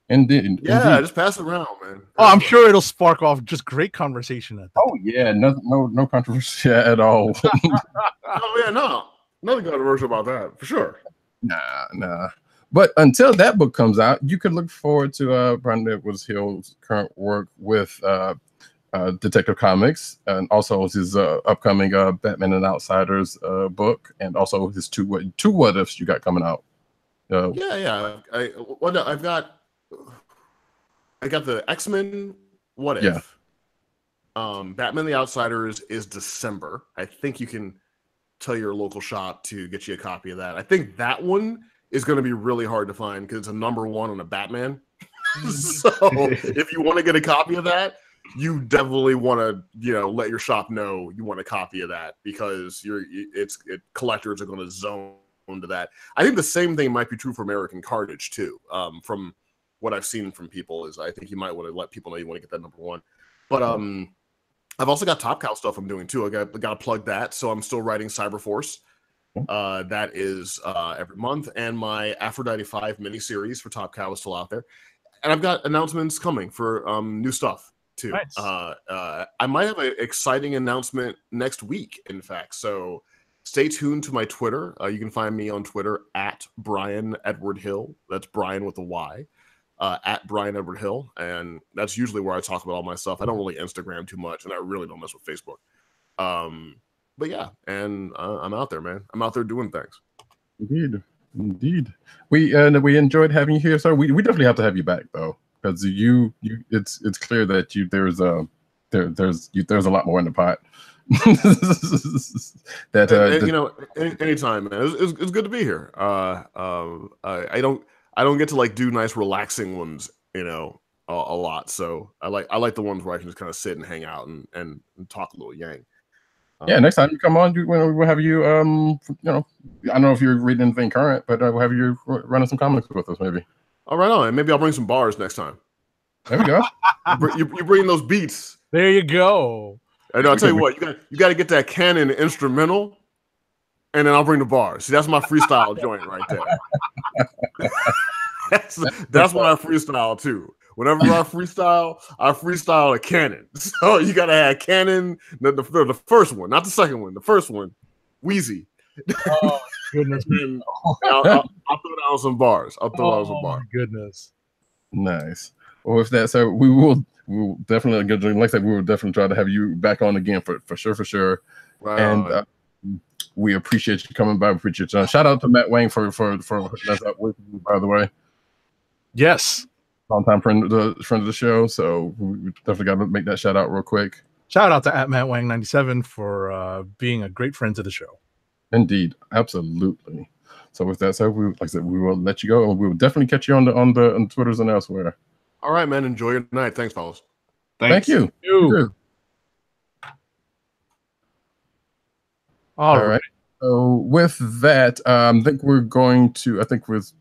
Indeed. Yeah, Indeed. just pass it around, man. Oh, I'm sure it'll spark off just great conversation at that. Oh yeah, no controversy at all. Oh yeah, no, nothing controversial about that for sure. Nah. But until that book comes out, you can look forward to Brian Edwards Hill's current work with Detective Comics, and also his upcoming Batman and Outsiders book, and also his two what ifs you got coming out. Yeah. I've got the X-Men What If. Yeah. Batman the Outsiders is December. I think you can tell your local shop to get you a copy of that. I think that one is going to be really hard to find because it's a #1 on a Batman. So if you want to get a copy of that, you definitely want to, let your shop know you want a copy of that, because collectors are going to zone to that. I think the same thing might be true for American Carnage too. From what I've seen from people, is I think you might want to let people know you want to get that #1. But I've also got Top Cow stuff I'm doing too. I got to plug that. So I'm still writing Cyberforce. That is every month, and my Aphrodite 5 miniseries for Top Cow is still out there. And I've got announcements coming for new stuff too. Nice. I might have an exciting announcement next week, in fact. So stay tuned to my Twitter. You can find me on Twitter at Brian Edward Hill. That's Brian with a Y. At Brian Edward Hill, and that's usually where I talk about all my stuff. I don't really Instagram too much, and I really don't mess with Facebook. But yeah, and I'm out there, man. I'm out there doing things. Indeed. We enjoyed having you here, sir. We definitely have to have you back though, because it's clear that there's a lot more in the pot. Anytime, man. It's good to be here. I don't get to do nice relaxing ones, a lot. So I like the ones where I can just kind of sit and hang out and talk a little yang. Yeah, next time you come on, we'll have you. I don't know if you're reading anything current, but we'll have you running some comics with us, maybe. All right, on. Maybe I'll bring some bars next time. There we go. you bring those beats. There you go. And I'll tell you what, you got to get that canon instrumental, and then I'll bring the bars. See, that's my freestyle joint right there. That's what I freestyle too. Whenever I freestyle a canon. So you gotta have canon, the first one, not the second one. The first one, Wheezy. Oh goodness! I'll throw down some bars. Goodness. Nice. Well, with that, so we will definitely, like I said, we will definitely try to have you back on again for sure. Right. And we appreciate you coming by. We appreciate you. Shout out to Matt Wang for that's up with you, by the way. Yes. Longtime friend of the show. So we definitely got to make that shout out real quick. Shout out to @MattWang97 for being a great friend to the show. Indeed, absolutely. So with that said, like I said, we will let you go, and we will definitely catch you on the Twitters and elsewhere. All right, man. Enjoy your night. Thanks, fellas. Thank you. All right. So with that, I think we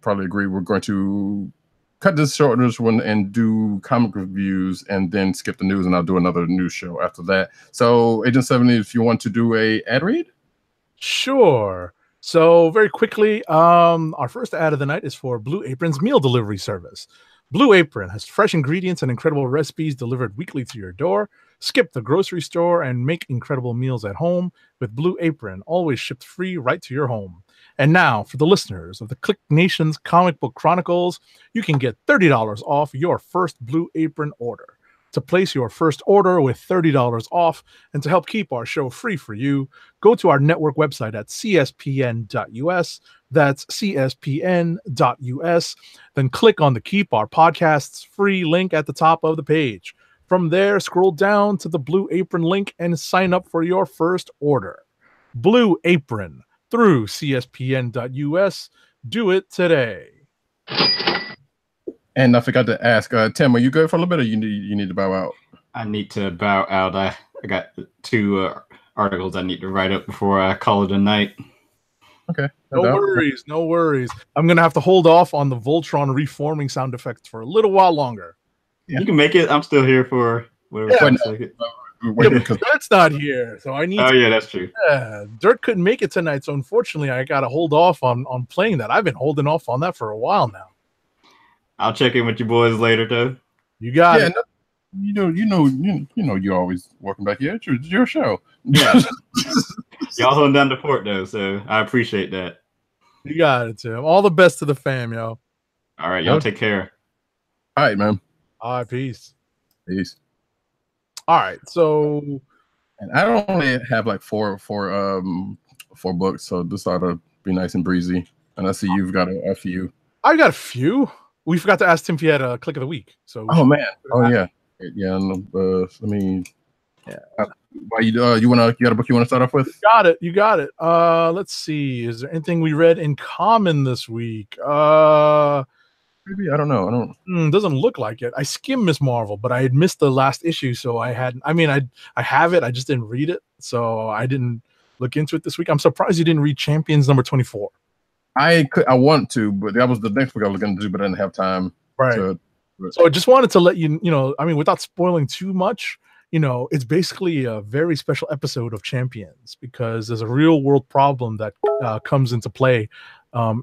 probably agree we're going to cut this short, this one, and do comic reviews, and then skip the news, and I'll do another news show after that. So Agent 70, if you want to do a ad read? Sure. So very quickly, our first ad of the night is for Blue Apron's meal delivery service. Blue Apron has fresh ingredients and incredible recipes delivered weekly to your door. Skip the grocery store and make incredible meals at home with Blue Apron, always shipped free right to your home. And now, for the listeners of the KLIQ Nation's Comic Book Chronicles, you can get $30 off your first Blue Apron order. To place your first order with $30 off and to help keep our show free for you, go to our network website at cspn.us. That's cspn.us. Then click on the Keep Our Podcasts free link at the top of the page. From there, scroll down to the Blue Apron link and sign up for your first order. Blue Apron through cspn.us. Do it today. And I forgot to ask, Tim, are you good for a little bit, or you need to bow out? I need to bow out. I got 2 articles I need to write up before I call it a night. Okay. No worries. I'm going to have to hold off on the Voltron reforming sound effects for a little while longer. Yeah. You can make it. I'm still here for whatever. Dirt's not here, so I need. Oh yeah, that's true. Yeah, Dirt couldn't make it tonight, so unfortunately, I got to hold off on playing that. I've been holding off on that for a while now. I'll check in with you boys later, though. You got it. No, you're always welcome back here. It's your show. Yeah. Y'all holding down the fort, though, so I appreciate that. You got it, Tim. All the best to the fam, yo. All right, y'all take care. All right, man. All right, peace. Peace. All right, so and I don't only have like four books, so this ought to be nice and breezy. And I see you've got a few. I got a few. We forgot to ask Tim if he had a click of the week. So oh man, yeah. Let me. Yeah. You got a book you want to start off with? You got it. Let's see. Is there anything we read in common this week? Maybe I don't know. Doesn't look like it. I skimmed Miss Marvel, but I had missed the last issue, so I have it. I just didn't read it, so I didn't look into it this week. I'm surprised you didn't read Champions number 24. I want to, but that was the next book I was going to do, but I didn't have time. Right. So I just wanted to let you know. I mean, without spoiling too much, it's basically a very special episode of Champions because there's a real world problem that comes into play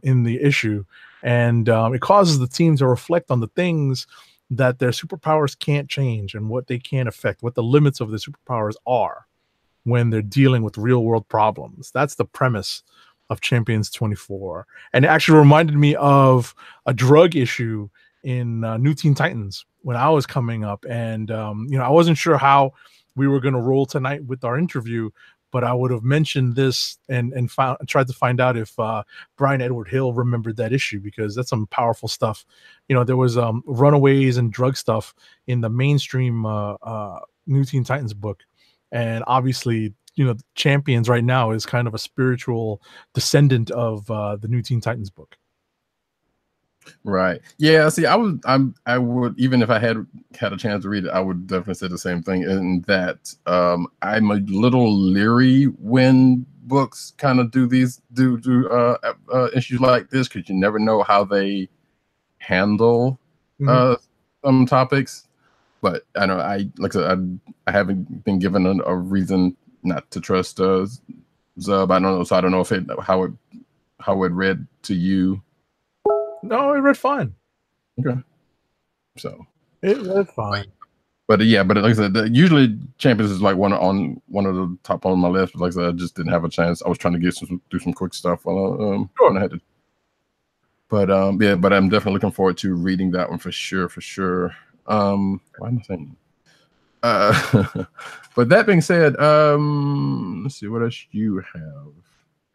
in the issue. And it causes the team to reflect on the things that their superpowers can't change and what they can't affect, what the limits of their superpowers are when they're dealing with real world problems. That's the premise of Champions 24. And it actually reminded me of a drug issue in New Teen Titans when I was coming up. And, I wasn't sure how we were going to roll tonight with our interview, but I would have mentioned this and tried to find out if Brian Edward Hill remembered that issue, because that's some powerful stuff. There was runaways and drug stuff in the mainstream New Teen Titans book. And obviously, Champions right now is kind of a spiritual descendant of the New Teen Titans book. Right. Yeah. See, I would, even if I had a chance to read it, I would definitely say the same thing. In that, I'm a little leery when books kind of do issues like this, because you never know how they handle some topics. But I know like I said, I haven't been given a reason not to trust Zub. I don't know, so I don't know if how it read to you. No, it read fine. Okay. So it read fine. But like I said, usually Champions is like one of the top on my list. But like I said, I just didn't have a chance. I was trying to do some quick stuff while when I had to. But but I'm definitely looking forward to reading that one for sure. Why am I saying? But that being said, let's see what else you have.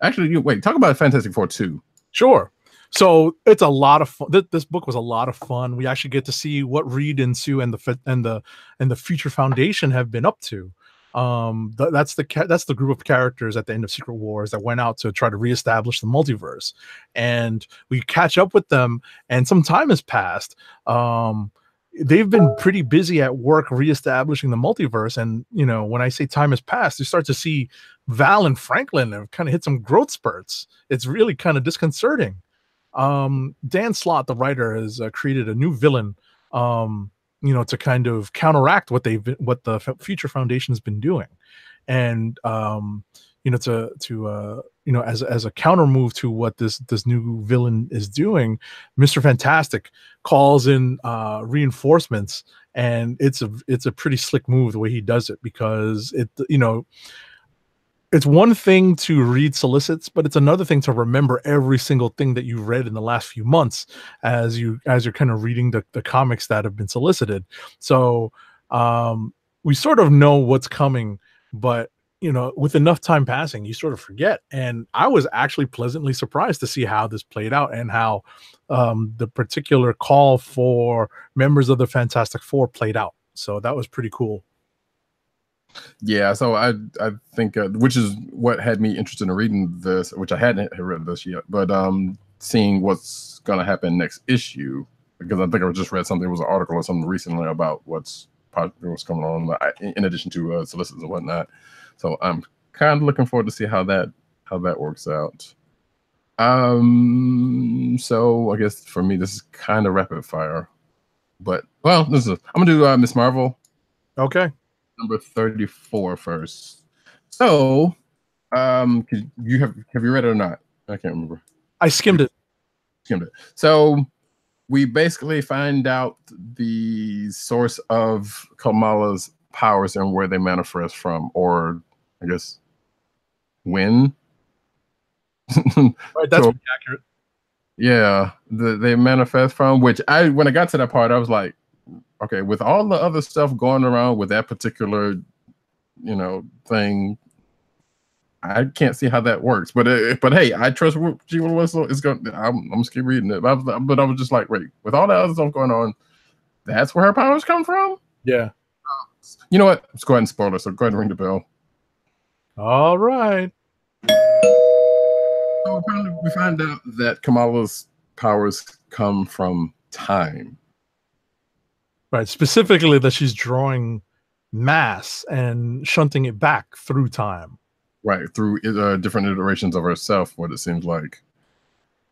Actually, wait. Talk about Fantastic Four 2. Sure. So it's a lot of fun. This book was a lot of fun. We actually get to see what Reed and Sue and the Future Foundation have been up to. That's the group of characters at the end of Secret Wars that went out to try to reestablish the multiverse, and we catch up with them. And some time has passed. They've been pretty busy at work reestablishing the multiverse. And when I say time has passed, you start to see Val and Franklin have kind of hit some growth spurts. It's really kind of disconcerting. Dan Slott, the writer, has created a new villain, to kind of counteract what the Future Foundation has been doing, and as a counter move to what this new villain is doing, Mr. Fantastic calls in reinforcements, and it's a pretty slick move the way he does it, because it's one thing to read solicits, but it's another thing to remember every single thing that you've read in the last few months as you're kind of reading the comics that have been solicited. So we sort of know what's coming, but with enough time passing, you sort of forget. And I was actually pleasantly surprised to see how this played out, and how the particular call for members of the Fantastic Four played out. So that was pretty cool. Yeah, so I think which is what had me interested in reading this, which I hadn't read this yet, but seeing what's going to happen next issue, because I think I just read something, it was an article or something recently about what's coming on in addition to solicits and whatnot. So I'm kind of looking forward to see how that works out. So I guess for me this is kind of rapid fire, but I'm gonna do Miss Marvel. Okay. Number 34 first. So, have you read it or not? I can't remember. I skimmed it. So, we basically find out the source of Kamala's powers and where they manifest from, or I guess when. Right, that's So, pretty accurate. yeah, they manifest from, which when I got to that part, I was like, okay, with all the other stuff going around with that particular, thing, I can't see how that works. But hey, I trust G. Whistle is going. I'm just keep reading it. But I was just like, wait, with all that other stuff going on, that's where her powers come from. Yeah. You know what? Let's go ahead and spoil it. So go ahead and ring the bell. All right. So we find out that Kamala's powers come from time. Right. Specifically, that she's drawing mass and shunting it back through time. Right, through different iterations of herself, what it seems like.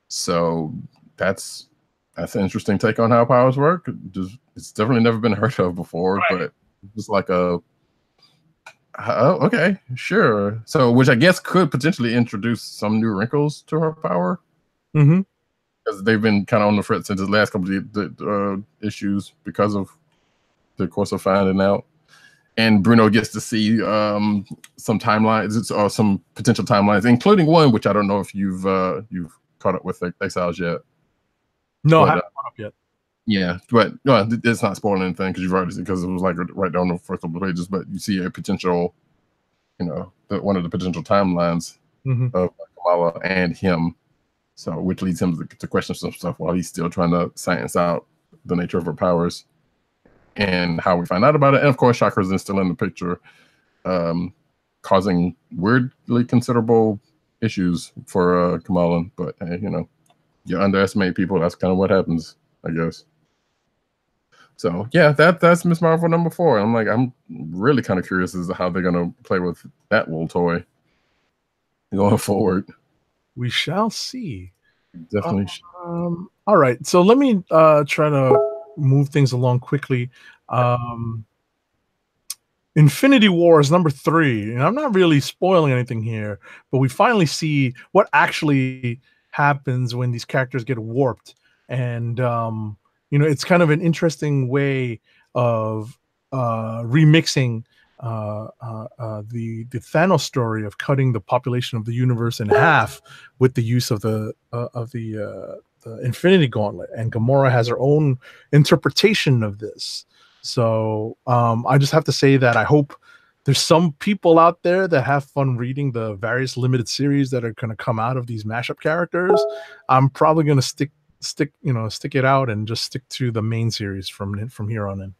So that's an interesting take on how powers work. It's definitely never been heard of before, right. But just like okay, sure. So, which I guess could potentially introduce some new wrinkles to her power. Mm-hmm. Because they've been kind of on the fritz since the last couple of issues because of the course of finding out. And Bruno gets to see some timelines or some potential timelines, including one which I don't know if you've caught up with Exiles yet. No, I haven't caught up yet. Yeah, but no, it's not spoiling anything because you've already because it was like right down the first couple of pages. But you see a potential, one of the potential timelines of Kamala and him. So, which leads him to question some stuff while he's still trying to science out the nature of her powers and how we find out about it. And of course, Chakras is still in the picture, causing weirdly considerable issues for Kamala. But hey, you underestimate people. That's kind of what happens, I guess. So yeah, that's Miss Marvel number 4. I'm really kind of curious as to how they're gonna play with that little toy going forward. We shall see. Definitely. All right, so let me try to move things along quickly. Infinity Wars number 3, and I'm not really spoiling anything here, but we finally see what actually happens when these characters get warped, and it's kind of an interesting way of remixing the Thanos story of cutting the population of the universe in half with the use of the Infinity Gauntlet, and Gamora has her own interpretation of this. So I just have to say that I hope there's some people out there that have fun reading the various limited series that are going to come out of these mashup characters. I'm probably going to stick it out and just stick to the main series from here on in.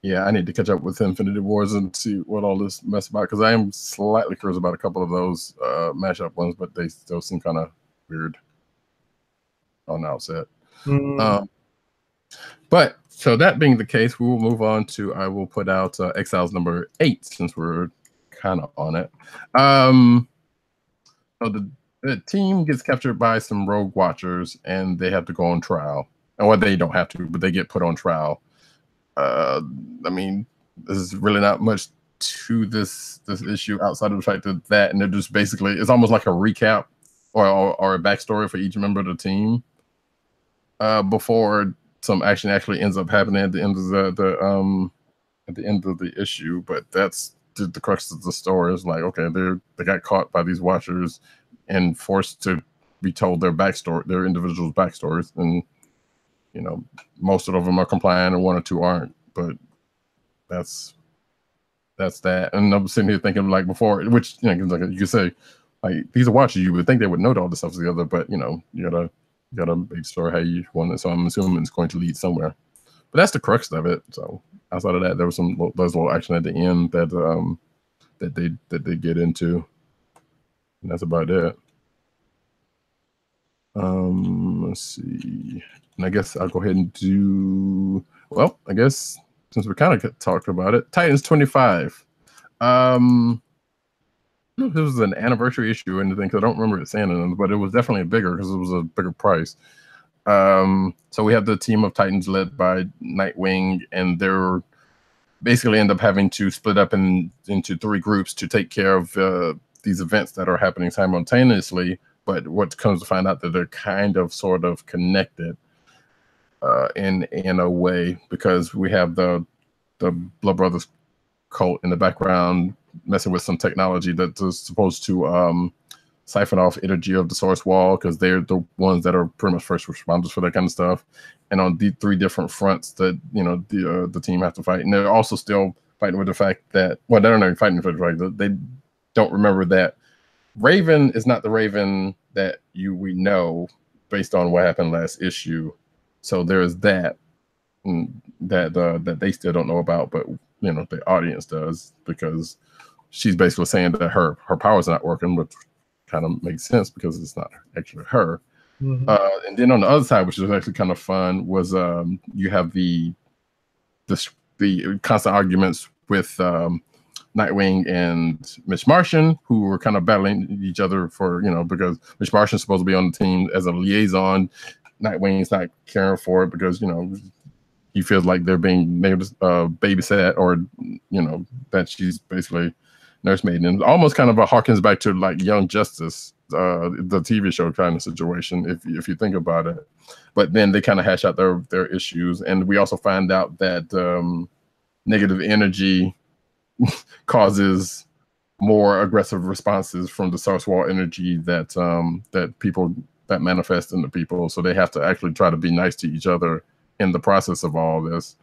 Yeah, I need to catch up with Infinity Wars and see what all this mess about, because I am slightly curious about a couple of those mashup ones, but they still seem kind of weird on the outset. But so that being the case, we will move on to, I will put out Exiles number 8 since we're kind of on it. So the team gets captured by some rogue watchers and they have to go on trial. Or they don't have to, but they get put on trial. I mean, there's really not much to this issue outside of the fact that and they're just basically, it's almost like a recap or a backstory for each member of the team before some action actually ends up happening at the end of the issue. But that's the crux of the story. Is like, okay, they got caught by these watchers and forced to be told their backstory, their individuals' backstories, and most of them are compliant and 1 or 2 aren't. But that's that. And I'm sitting here thinking, like, before, which like you could say, like, these are watchers, you would think they would know all this stuff together, but you gotta make sure how you want it. So I'm assuming it's going to lead somewhere. But that's the crux of it. So outside of that, there was there's a little action at the end that they get into, and that's about it. Let's see. And I guess I'll go ahead and do, well, I guess since we kind of talked about it, Titans 25. I don't know if it was an anniversary issue or anything, because I don't remember it saying anything, but it was definitely bigger because it was a bigger price. So we have the team of Titans led by Nightwing, and they're basically end up having to split up into 3 groups to take care of these events that are happening simultaneously. But what comes to find out that they're kind of sort of connected. in a way, because we have the Blood Brothers cult in the background messing with some technology that is supposed to siphon off energy of the source wall, because they're the ones that are pretty much first responders for that kind of stuff. And on the 3 different fronts that the team have to fight, and they're also still fighting with the fact that, well, they're not even fighting for the fact that they don't remember that Raven is not the Raven that we know based on what happened last issue. So there's that that they still don't know about, but the audience does, because she's basically saying that her powers are not working, which kind of makes sense because it's not actually her. Mm-hmm. And then on the other side, which was actually kind of fun, was you have the constant arguments with Nightwing and Miss Martian, who were kind of battling each other for, because Miss Martian's supposed to be on the team as a liaison. Nightwing's not caring for it because, he feels like they're being babysat, or, that she's basically nursemaid. And almost kind of harkens back to like Young Justice, the TV show kind of situation, if you think about it. But then they kind of hash out their issues. And we also find out that negative energy causes more aggressive responses from the source wall energy that people that manifest in the people. So they have to actually try to be nice to each other in the process of all this.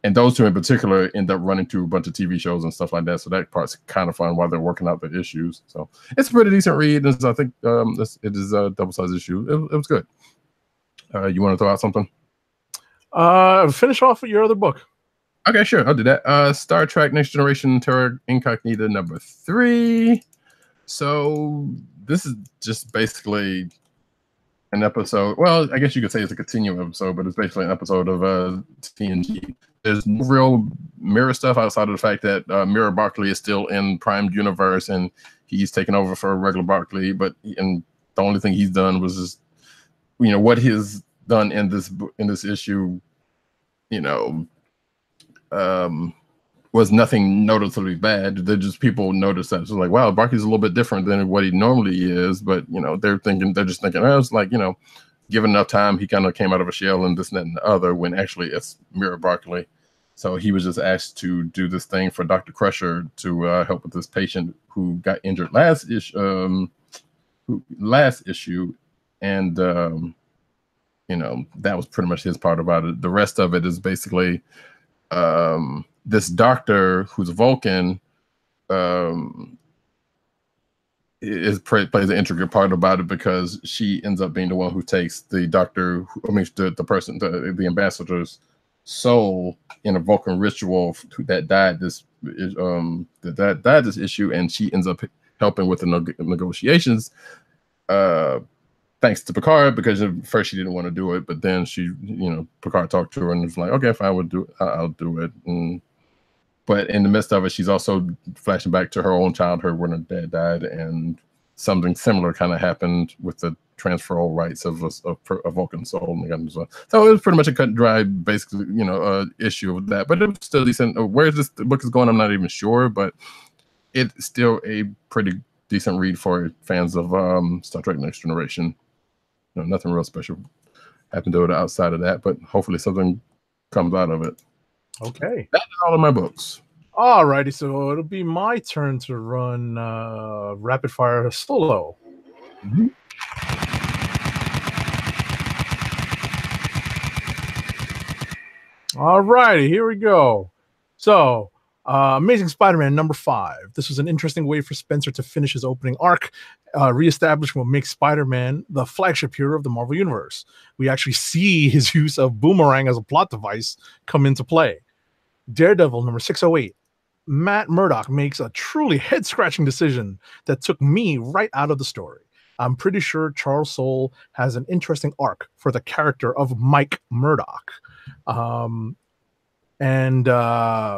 And those two in particular end up running through a bunch of TV shows and stuff like that. So that part's kind of fun while they're working out the issues. So it's a pretty decent read. I think it is a double-sized issue. It was good. You want to throw out something? Finish off with your other book. Okay, sure. I'll do that. Star Trek Next Generation Terra Incognita #3. So this is just basically an episode. Well, I guess you could say it's a continuing episode, but it's basically an episode of TNG. There's no real Mirror stuff outside of the fact that Mirror Barkley is still in Prime Universe and he's taken over for regular Barkley. And the only thing he's done was just, what he's done in this issue, was nothing noticeably bad. They're just, people notice that. So like, wow, Barkley's a little bit different than what he normally is. But, they're just thinking, oh, it's like, given enough time, he kind of came out of a shell and this and that and the other, when actually it's Mirror Barkley. So he was just asked to do this thing for Dr. Crusher to help with this patient who got injured last issue. And, that was pretty much his part about it. The rest of it is basically this doctor who's a Vulcan plays an intricate part about it, because she ends up being the one who takes the doctor, the ambassador's soul in a Vulcan ritual that died this issue, and she ends up helping with the negotiations. Thanks to Picard, because at first she didn't want to do it, but then Picard talked to her and was like, okay, fine, I'll do it. But in the midst of it, she's also flashing back to her own childhood when her dad died, and something similar kind of happened with the transferal rights of a Vulcan soul. So it was pretty much a cut and dry, basically, issue of that. But it was still decent. Where this book is going, I'm not even sure, but it's still a pretty decent read for fans of Star Trek Next Generation. Nothing real special happened to it outside of that, but hopefully something comes out of it. Okay. That's all of my books. All righty. So it'll be my turn to run rapid fire solo. Mm-hmm. All righty. Here we go. So Amazing Spider-Man #5. This was an interesting way for Spencer to finish his opening arc. Reestablishing what makes Spider-Man the flagship hero of the Marvel Universe. We actually see his use of Boomerang as a plot device come into play. Daredevil #608. Matt Murdock makes a truly head-scratching decision that took me right out of the story. I'm pretty sure Charles Soule has an interesting arc for the character of Mike Murdock. And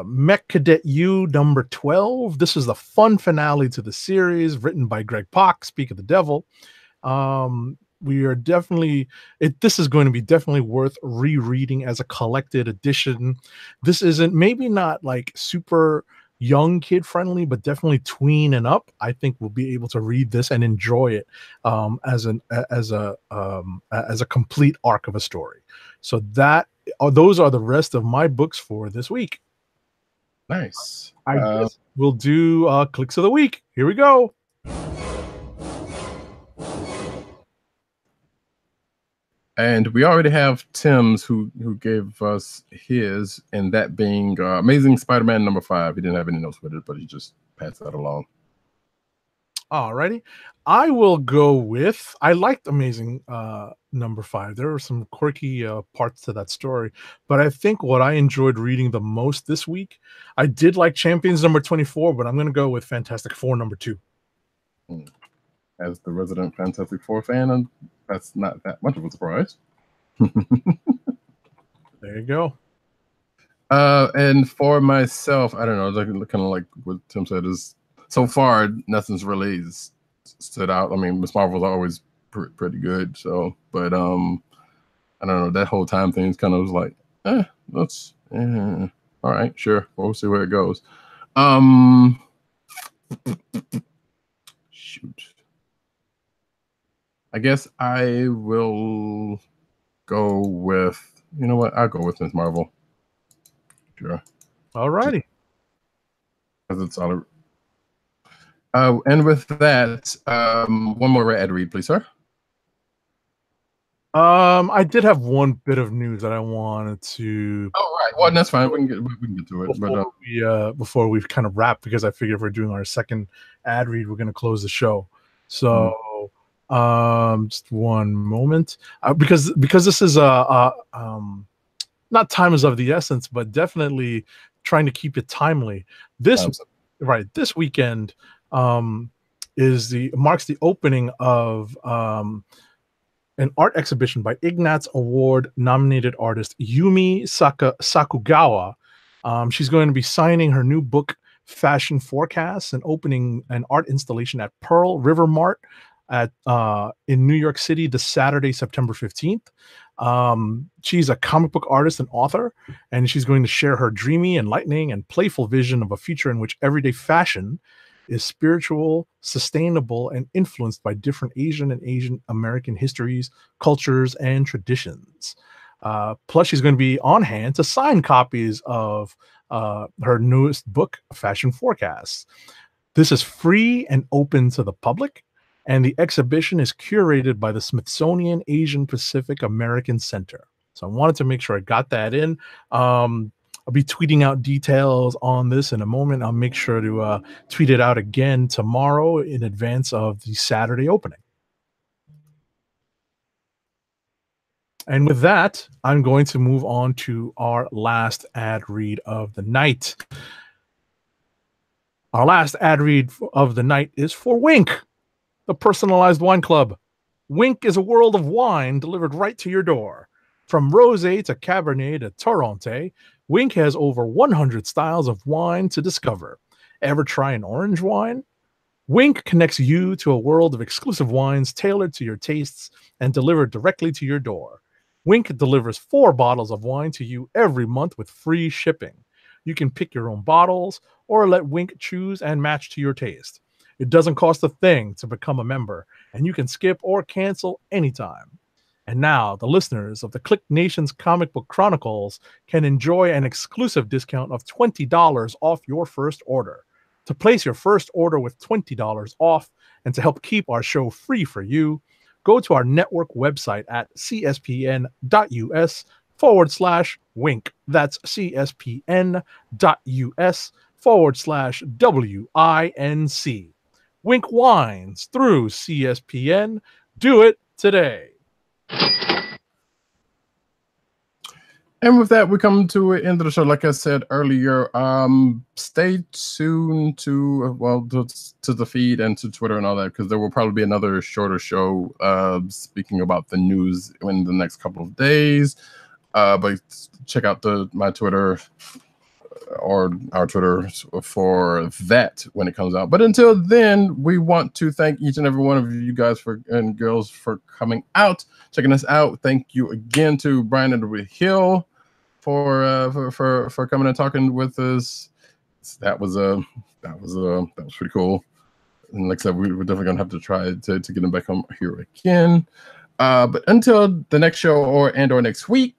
Mech Cadet U #12. This is the fun finale to the series, written by Greg Pak, Speak of the Devil. We are definitely, this is going to be definitely worth rereading as a collected edition. This isn't, maybe not like super young kid friendly, but definitely tween and up, I think will be able to read this and enjoy it as a complete arc of a story. So those are the rest of my books for this week. Nice. I guess we'll do clicks of the week. Here we go. And we already have Tim's who gave us his, and that being Amazing Spider-Man #5. He didn't have any notes with it, but he just passed that along. Alrighty. I will go with, I liked Amazing #5. There were some quirky parts to that story, but I think what I enjoyed reading the most this week, I did like Champions #24, but I'm going to go with Fantastic Four #2. As the resident Fantastic Four fan, and that's not that much of a surprise. There you go. And for myself, I don't know, kind of like what Tim said, is so far nothing's really stood out. I mean, Miss Marvel's always pretty good, so, but I don't know, that whole time thing is kind of like, let's all right, sure, we'll see where it goes. Shoot, I guess I will go with, you know what, I'll go with Miss Marvel. Sure. All righty. Because it's all. And with that, one more ad read, please, sir. I did have one bit of news that I wanted to. Oh, right. Well, that's fine. We can get to it. Before we kind of wrap, because I figure if we're doing our second ad read, we're going to close the show. So, just one moment, because this is not time is of the essence, but definitely trying to keep it timely. This weekend marks the opening of an art exhibition by Ignatz Award nominated artist Yumi Sakugawa. She's going to be signing her new book Fashion Forecasts and opening an art installation at Pearl River Mart in New York City this Saturday, September 15th. She's a comic book artist and author, and she's going to share her dreamy, enlightening, and playful vision of a future in which everyday fashion is spiritual, sustainable, and influenced by different Asian and Asian American histories, cultures, and traditions. Plus, she's going to be on hand to sign copies of her newest book, Fashion Forecasts. This is free and open to the public, and the exhibition is curated by the Smithsonian Asian Pacific American Center. So I wanted to make sure I got that in. I'll be tweeting out details on this in a moment. I'll make sure to tweet it out again tomorrow in advance of the Saturday opening. And with that, I'm going to move on to our last ad read of the night. Our last ad read of the night is for Wink, the personalized wine club. Wink is a world of wine delivered right to your door. From rosé to Cabernet to Torronté, Wink has over 100 styles of wine to discover. Ever try an orange wine? Wink connects you to a world of exclusive wines tailored to your tastes and delivered directly to your door. Wink delivers 4 bottles of wine to you every month with free shipping. You can pick your own bottles or let Wink choose and match to your taste. It doesn't cost a thing to become a member, and you can skip or cancel anytime. And now, the listeners of the KLIQ Nation's Comic Book Chronicles can enjoy an exclusive discount of $20 off your first order. To place your first order with $20 off and to help keep our show free for you, go to our network website at cspn.us/wink. That's cspn.us/WINC. Wink Wines through CSPN. Do it today. And with that, we come to the end of the show. Like I said earlier, stay tuned to the feed and to Twitter and all that, because there will probably be another shorter show speaking about the news in the next couple of days. But check out my Twitter or our Twitter for that when it comes out. But until then, we want to thank each and every one of you guys and girls for coming out, checking us out. Thank you again to Brian and Hill for coming and talking with us that was pretty cool. And like I said, we're definitely gonna have to try to get him back on here again. But until the next show or next week,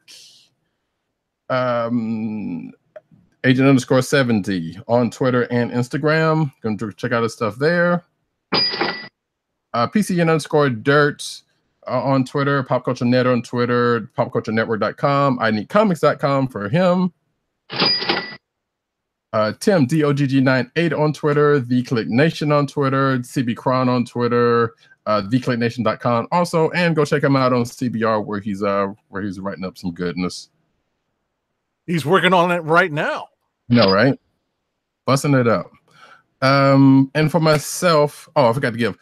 Agent_70 on Twitter and Instagram. Going to check out his stuff there. PCN_Dirt on Twitter, Pop Culture Net on Twitter, popculturenetwork.com, ineedcomics.com for him. Tim DOGG98 on Twitter, The KLIQ Nation on Twitter, CB Cron on Twitter, thekliqnation.com also, and go check him out on CBR where he's writing up some goodness. He's working on it right now. No, right? Busting it up. And for myself, I forgot to give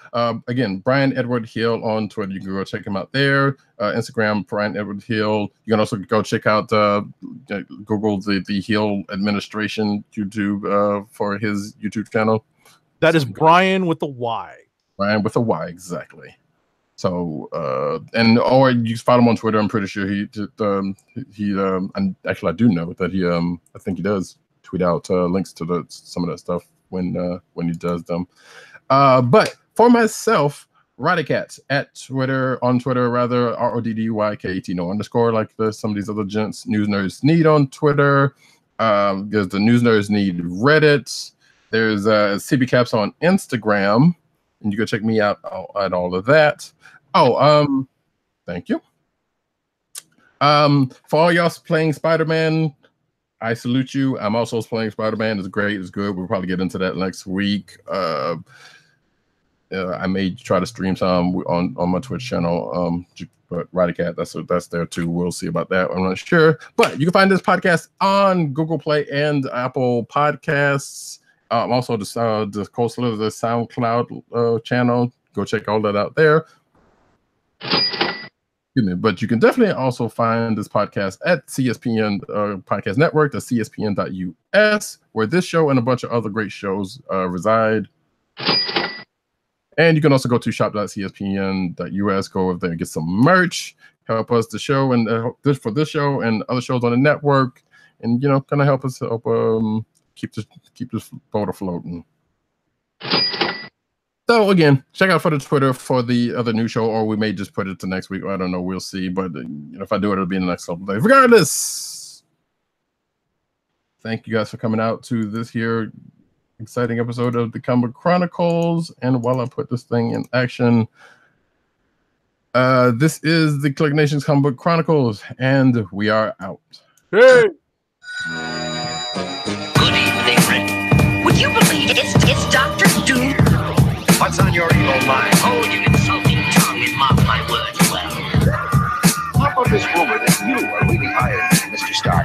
again, Brian Edward Hill on Twitter. You can go check him out there. Instagram, Brian Edward Hill. You can also go check out Google the Hill Administration YouTube for his YouTube channel. That is Brian with a Y. Brian with a Y, exactly. So or you can follow him on Twitter. I'm pretty sure and actually I do know that he I think he does tweet out links to some of that stuff when he does them. But for myself, Roddycat on Twitter rather, RODDYKT _, like some of these other gents. News Nerds Need on Twitter. There's the News Nerds Need Reddit. There's CB Caps on Instagram, and you can check me out at all of that. Thank you. For all y'all playing Spider-Man, I salute you. I'm also playing Spider-Man. It's great. It's good. We'll probably get into that next week. I may try to stream some on my Twitch channel. But Roddycat, that's there too. We'll see about that. I'm not sure. But you can find this podcast on Google Play and Apple Podcasts. Also the Coastal of the SoundCloud channel. Go check all that out there. But you can definitely also find this podcast at CSPN Podcast Network, the CSPN.us, where this show and a bunch of other great shows reside. And you can also go to shop.cspn.us, go over there and get some merch, help us the show and for this show and other shows on the network, and kind of help us keep this boat afloating. So again, check out for the Twitter for the other new show, or we may just put it to next week. I don't know. We'll see. But if I do it, it'll be in the next couple of days. Regardless, thank you guys for coming out to this here exciting episode of the Comic Chronicles. And while I put this thing in action, this is the KLIQ Nation's Comic Chronicles, and we are out. Hey! Good evening, Rick. Would you believe it's Dr. Doom? What's on your evil mind? Hold your insulting tongue and mark my words well. How about this rumor that you are really hired Mr. Stark?